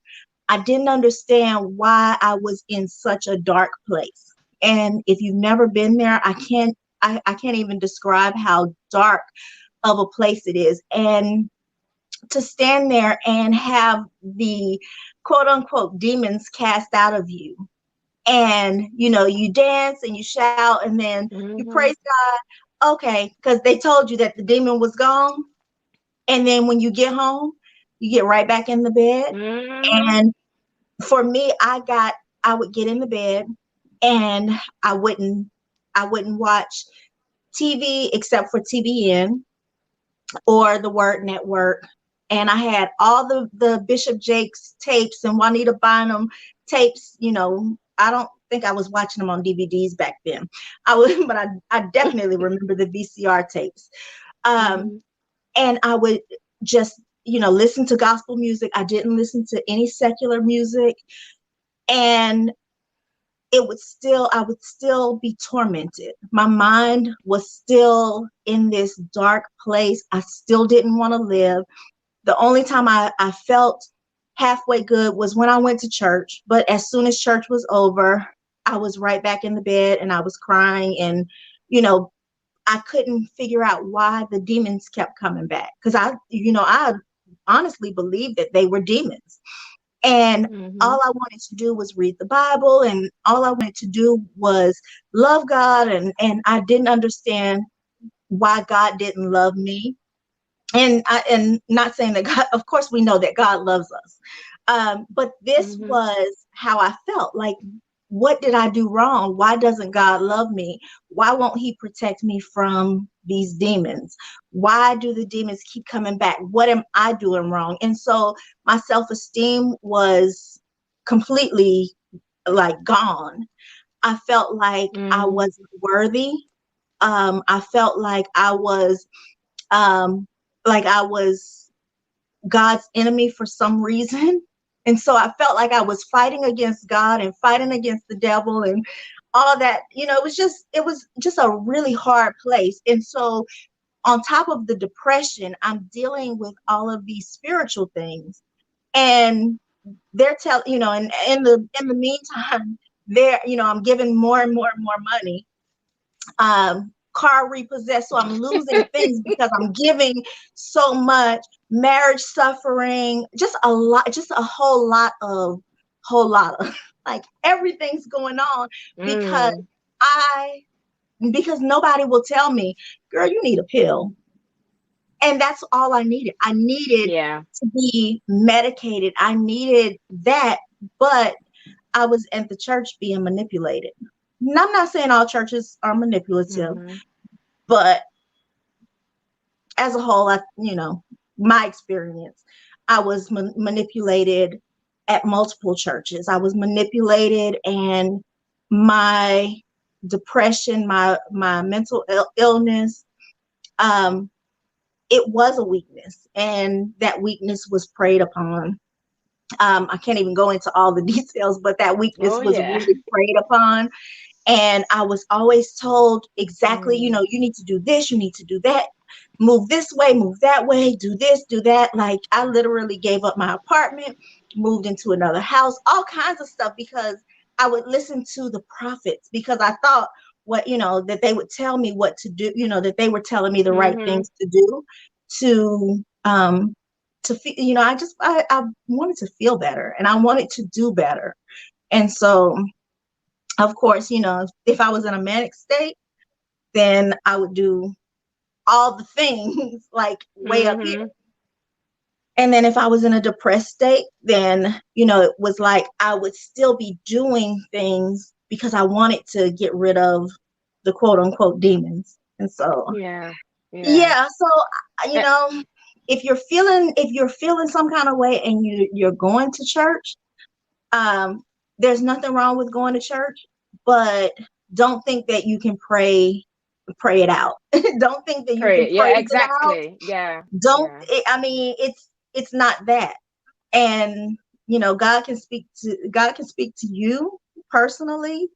I didn't understand why I was in such a dark place. And if you've never been there, I can't even describe how dark of a place it is. And to stand there and have the quote unquote demons cast out of you, and you dance and you shout and then you praise Mm-hmm. God. Okay, because they told you that the demon was gone. And then when you get home, you get right back in the bed. Mm-hmm. And for me, I would get in the bed, and I wouldn't I wouldn't watch TV except for TBN or the Word Network. And I had all the Bishop Jakes tapes and Juanita Bynum tapes. I don't think I was watching them on DVDs back then. I was, but I definitely remember the VCR tapes. Um, Mm-hmm. and I would just, listen to gospel music. I didn't listen to any secular music. And I would still be tormented. My mind was still in this dark place. I still didn't want to live. The only time I felt halfway good was when I went to church. But as soon as church was over, I was right back in the bed and I was crying. And, you know, I couldn't figure out why the demons kept coming back. Because I honestly believed that they were demons. And Mm-hmm. all I wanted to do was read the Bible, and all I wanted to do was love God. And I didn't understand why God didn't love me. And not saying that God, of course we know that God loves us. But this Mm-hmm. was how I felt. Like, what did I do wrong? Why doesn't God love me? Why won't he protect me from these demons? Why do the demons keep coming back? What am I doing wrong? And so my self-esteem was completely, like, gone. I felt like I Mm-hmm. wasn't worthy. I felt um, like I was God's enemy for some reason. And so I felt like I was fighting against God and fighting against the devil and all that. It was just a really hard place. And so on top of the depression, I'm dealing with all of these spiritual things. And they're telling, and in the meantime, I'm giving more and more and more money. Car repossessed, so I'm losing things because I'm giving so much. Marriage suffering, just a lot, just a whole lot of like, everything's going on because Mm. I because nobody will tell me, girl, you need a pill. And that's all I needed. I needed Yeah. to be medicated. I needed that. But I was at the church being manipulated. And I'm not saying all churches are manipulative, Mm-hmm. but as a whole, my experience, I was manipulated at multiple churches. I was manipulated, and my depression, my mental illness, um, it was a weakness, and that weakness was preyed upon. I can't even go into all the details, but that weakness Oh was yeah. really preyed upon. And I was always told exactly, Mm. you need to do this, you need to do that, move this way, move that way, do this, do that. Like, I literally gave up my apartment, moved into another house, all kinds of stuff, because I would listen to the prophets, because I thought that they would tell me what to do, that they were telling me the right Mm-hmm. things to do to to feel, I wanted to feel better and I wanted to do better. And so, of course, if I was in a manic state, then I would do all the things like way up here. Mm-hmm. And then if I was in a depressed state, then, it was like I would still be doing things because I wanted to get rid of the quote unquote demons. And so, Yeah. Yeah. yeah, so, you Uh, know, if you're feeling some kind of way and you're going to church, um, there's nothing wrong with going to church, but don't think that you can pray it out. Don't think that you can Pray. Yeah, praise it out. exactly. Yeah. Don't, Yeah. I mean, it's not that. And God can speak to you personally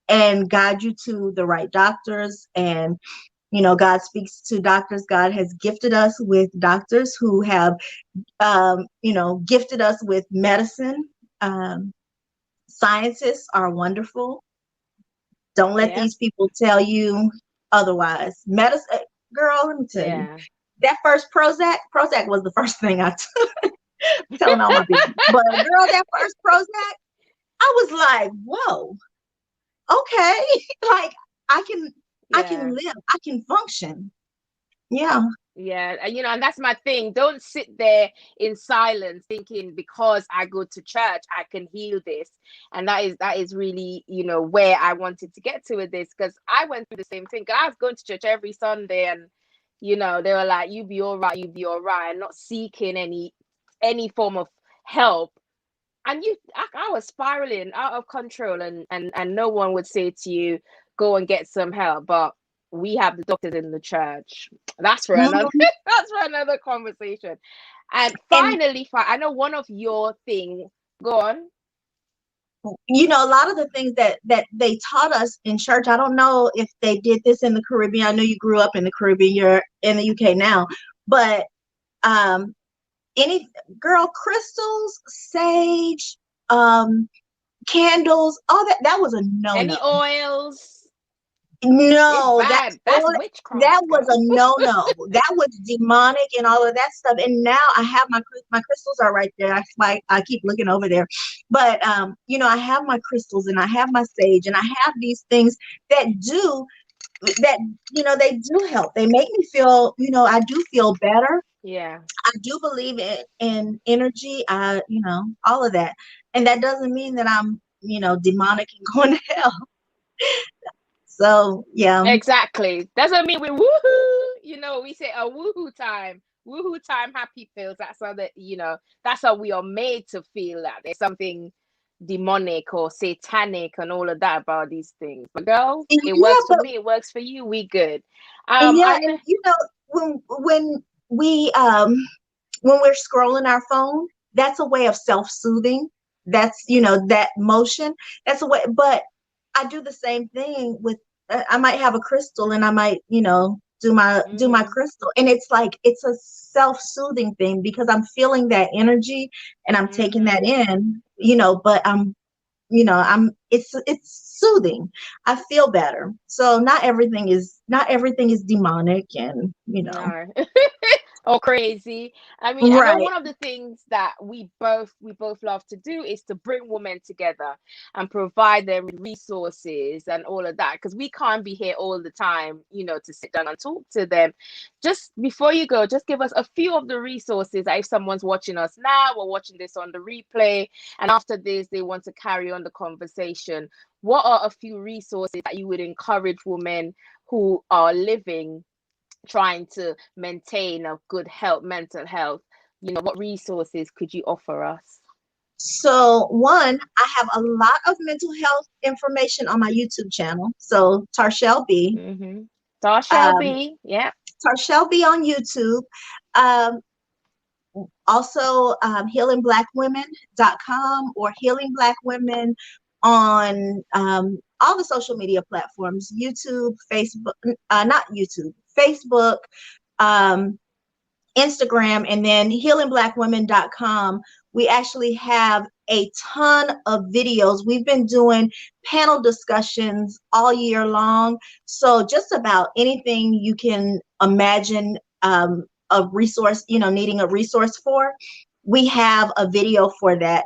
and guide you to the right doctors. And God speaks to doctors. God has gifted us with doctors who have gifted us with medicine. um, Scientists are wonderful. Don't let Yeah. these people tell you otherwise. Medicine, girl, let me tell you, Yeah. that first Prozac was the first thing I took. Telling all my business. But girl, that first Prozac, I was like, whoa, okay. Like I can I can Yeah. live, I can function. Yeah. Yeah, and and that's my thing. Don't sit there in silence thinking because I go to church I can heal this. And that is really, where I wanted to get to with this, because I went through the same thing. I was going to church every Sunday, and they were like, you be all right, you be all right, and not seeking any form of help. And I was spiraling out of control, and no one would say to you, go and get some help. But we have the doctors in the church. That's for another Mhm. that's for another conversation. And And finally, I know one of your thing. Go on. a lot of the things that they taught us in church, I don't know if they did this in the Caribbean. I know you grew up in the Caribbean, you're in the UK now, but um any girl, crystals, sage, um candles, all that was a no-no. Any oils? It's No, bad. That's that witchcraft, was girl. a no-no. That was demonic and all of that stuff. And now I have my crystals are right there. That's why I keep looking over there. But I have my crystals and I have my sage and I have these things that they do help. They make me feel, I do feel better. Yeah. I do believe in energy. All of that. And that doesn't mean that I'm, demonic and going to hell. So yeah. Exactly. Doesn't mean we woohoo. We say a woohoo time. Woohoo time, happy feels. That's how we are made to feel, that there's something demonic or satanic and all of that about these things. But girl, it Yeah, works for me, it works for you, we good. yeah, And and we when we're scrolling our phone, that's a way of self-soothing. That's that motion. That's a way. But I do the same thing with. I might have a crystal, and I might do my hmm crystal, and it's like it's a self-soothing thing because I'm feeling that energy and I'm taking that hmm in. But I'm it's soothing. I feel better. So not everything is demonic and no. Or crazy. I mean, I know right. one of the things that we both love to do is to bring women together and provide them with resources and all of that, because we can't be here all the time, to sit down and talk to them. Just before you go, just give us a few of the resources that if someone's watching us now or watching this on the replay, and after this they want to carry on the conversation, what are a few resources that you would encourage women who are living, trying to maintain a good health, mental health? What resources could you offer us? So one, I have a lot of mental health information on my YouTube channel. So Tarchelle B. Mm-hmm. Tarchelle Um, B. Yeah. Tarchelle B on YouTube. Um, Also, healingblackwomen.com or Healing Black Women on all the social media platforms, YouTube, Facebook, not YouTube, Facebook, um, Instagram, and then healingblackwomen.com. We actually have a ton of videos. We've been doing panel discussions all year long. So just about anything you can imagine. a resource, needing a resource for, we have a video for that.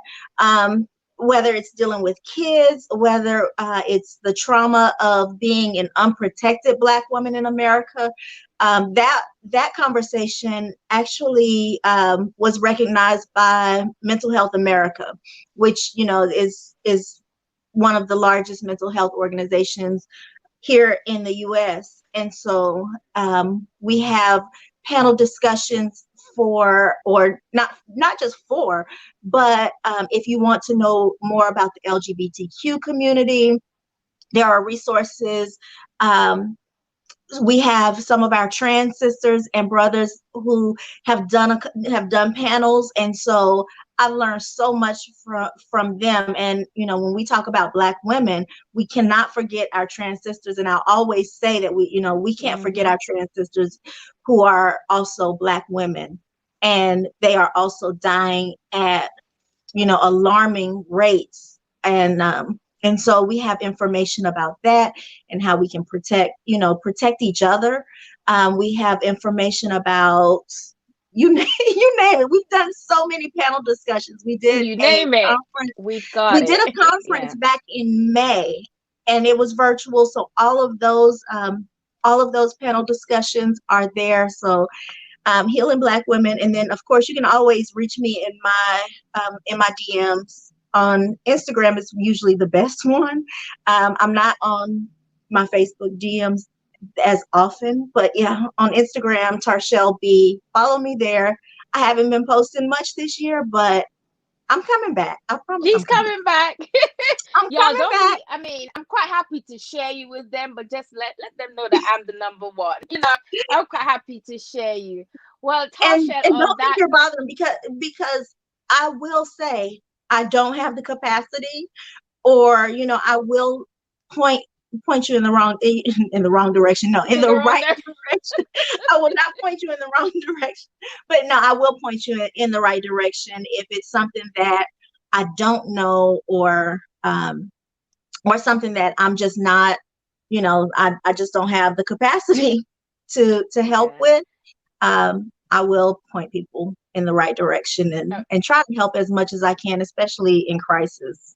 Whether it's dealing with kids, whether it's the trauma of being an unprotected Black woman in America, that conversation actually was recognized by Mental Health America, which is one of the largest mental health organizations here in the U.S. And so we have panel discussions for, or not just for, but if you want to know more about the LGBTQ community, there are resources. We have some of our trans sisters and brothers who have done panels, and so I've learned so much from them. And when we talk about Black women, we cannot forget our trans sisters, and I'll always say that we can't forget our trans sisters who are also Black women, and they are also dying at alarming rates. And so we have information about that and how we can protect each other. We have information about you name it. We've done so many panel discussions. We did You a name it, conference. we've got We did it. a conference Yeah. back in May, and it was virtual. So all of those panel discussions are there. So Healing Black Women. And then, of course, you can always reach me in my DMs on Instagram. Is usually the best one. I'm not on my Facebook DMs as often, but yeah, on Instagram, Tarchelle B. Follow me there. I haven't been posting much this year, but I'm coming back. I promise She's I'm coming. coming back. I'm Y'all coming don't back. be, I mean, I'm quite happy to share you with them, but just let them know that I'm the number one. I'm quite happy to share you. Well, Tasha, And on don't think that, you're bothering, because I will say I don't have the capacity, or I will point you in the wrong direction. No, in in the the wrong right direction. direction. I will not point you in the wrong direction, but no, I will point you in the right direction if it's something that I don't know, or something that I'm just not, I just don't have the capacity to help Yeah. with. I will point people in the right direction, and try to help as much as I can, especially in crisis.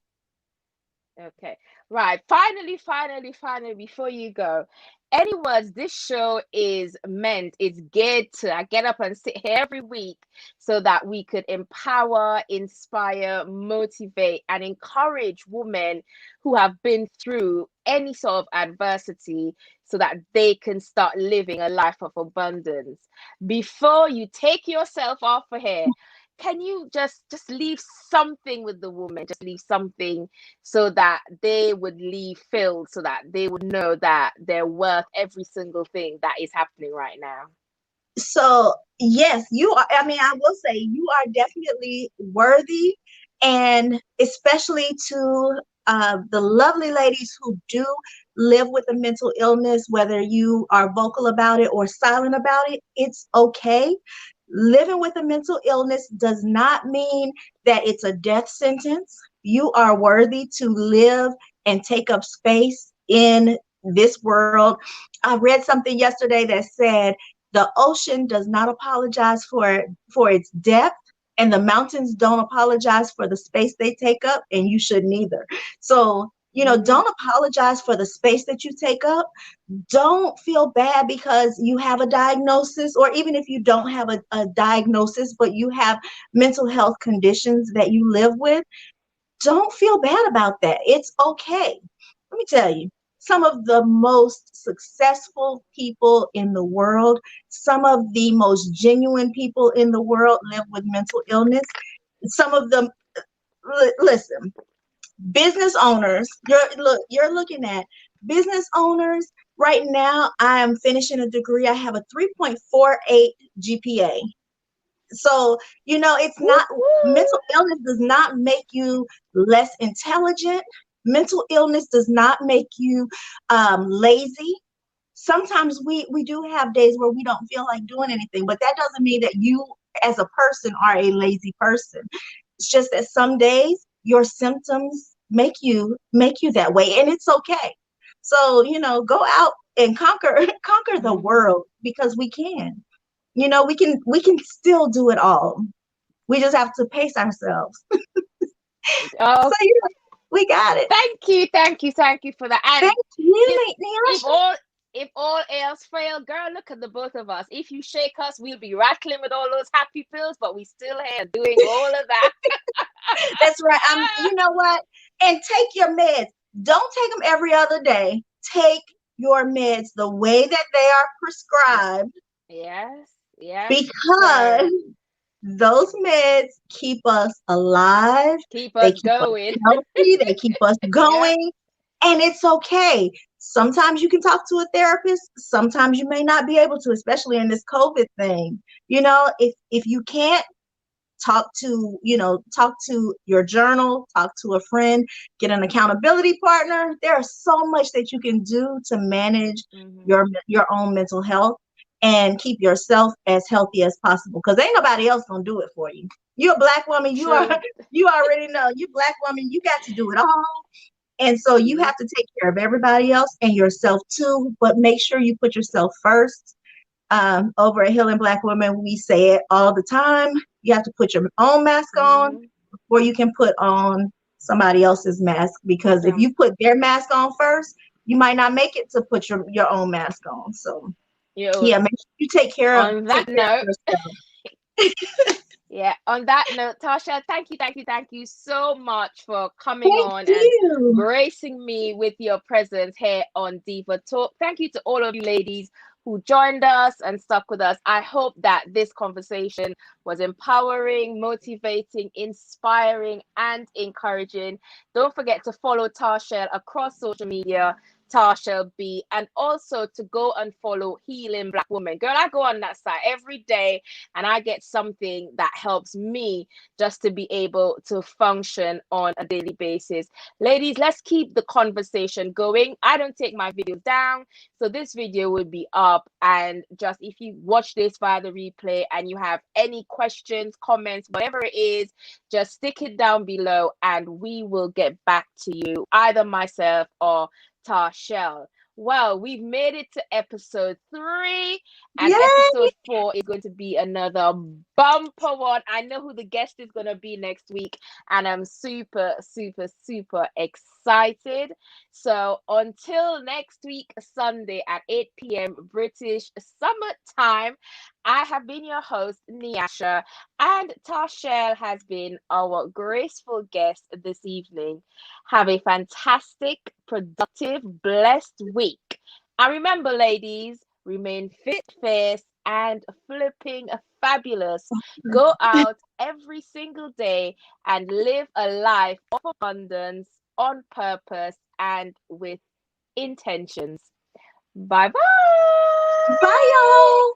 Okay. Right. Finally, before you go, any words this show is meant, it's geared to. I get up and sit here every week so that we could empower, inspire, motivate, and encourage women who have been through any sort of adversity so that they can start living a life of abundance. Before you take yourself off of here, can you just leave something with the woman, just leave something so that they would leave filled, so that they would know that they're worth every single thing that is happening right now? So yes, you are. I mean, I will say you are definitely worthy, and especially to the lovely ladies who do live with a mental illness, whether you are vocal about it or silent about it, it's okay. Living with a mental illness does not mean that it's a death sentence. You are worthy to live and take up space in this world. I read something yesterday that said the ocean does not apologize for its depth, and the mountains don't apologize for the space they take up, and you shouldn't either. So, Mm-hmm. don't apologize for the space that you take up. Don't feel bad because you have a diagnosis, or even if you don't have a diagnosis, but you have mental health conditions that you live with. Don't feel bad about that. It's okay. Let me tell you, some of the most successful people in the world, some of the most genuine people in the world live with mental illness. Some of them, listen, business owners, you're looking at business owners. Right now, I am finishing a degree. I have a 3.48 GPA. So, it's Woo, not, mental woo. illness does not make you less intelligent. Mental illness does not make you lazy. Sometimes we do have days where we don't feel like doing anything, but that doesn't mean that you as a person are a lazy person. It's just that some days your symptoms make you that way, and it's okay. So, go out and conquer the Mhm. world, because we can. we can still do it all. We just have to pace ourselves. Oh, So we got it. thank you for that. Thank And you, if if Nyasha. all if all else fail, girl, look at the both of us. If you shake us, we'll be rattling with all those happy pills, but we still here doing all of that. That's right. You know what? And take your meds. Don't take them every other day. Take your meds the way that they are Yeah. prescribed, Yes, yes, because sir. those meds keep us alive. Keep They us keep us going. healthy. They keep us Yep. going. And it's okay. Sometimes you can talk to a therapist. Sometimes you may not be able to, especially in this COVID thing. If you can't, talk to your journal, talk to a friend, get an accountability partner. There's so much that you can do to manage Hmm. your own mental health and keep yourself as healthy as possible, because ain't nobody else gonna do it for you. You're a Black woman. True. You already know, you Black woman, you got to do it all. And so you Yep. have to take care of everybody else and yourself too, but make sure you put yourself first. Over at Healing Black Women, we say it all the time. You have to put your own mask on Hmm. before you can put on somebody else's mask. Because if you put their mask on first, you might not make it to put your own mask on. So You yeah, make sure you take care of on take that care of note, yourself. yeah, on that note, Tasha, thank you so much for coming Thank on and you. gracing me with your presence here on Diva Talk. Thank you to all of you ladies who joined us and stuck with us. I hope that this conversation was empowering, motivating, inspiring, and encouraging. Don't forget to follow Tasha across social media. Tarchelle B, and also to go and follow Healing Black Woman. Girl, I go on that site every day and I get something that helps me just to be able to function on a daily basis. Ladies, let's keep the conversation going. I don't take my videos down, so this video will be up. And just if you watch this via the replay and you have any questions, comments, whatever it is, just stick it down below and we will get back to you, either myself or Tarchelle. Well, we've made it to episode 3, and Yay. episode 4 is going to be another bumper one. I know who the guest is going to be next week, and I'm super, super, super excited. So, until next week, Sunday at 8 p.m. British Summer Time, I have been your host, Nyasha, and Tarchelle has been our graceful guest this evening. Have a fantastic, productive, blessed week. And remember, ladies, remain fit, fierce, and flipping fabulous. Go out every single day and live a life of abundance, on purpose, and with intentions. Bye Bye, bye. y'all.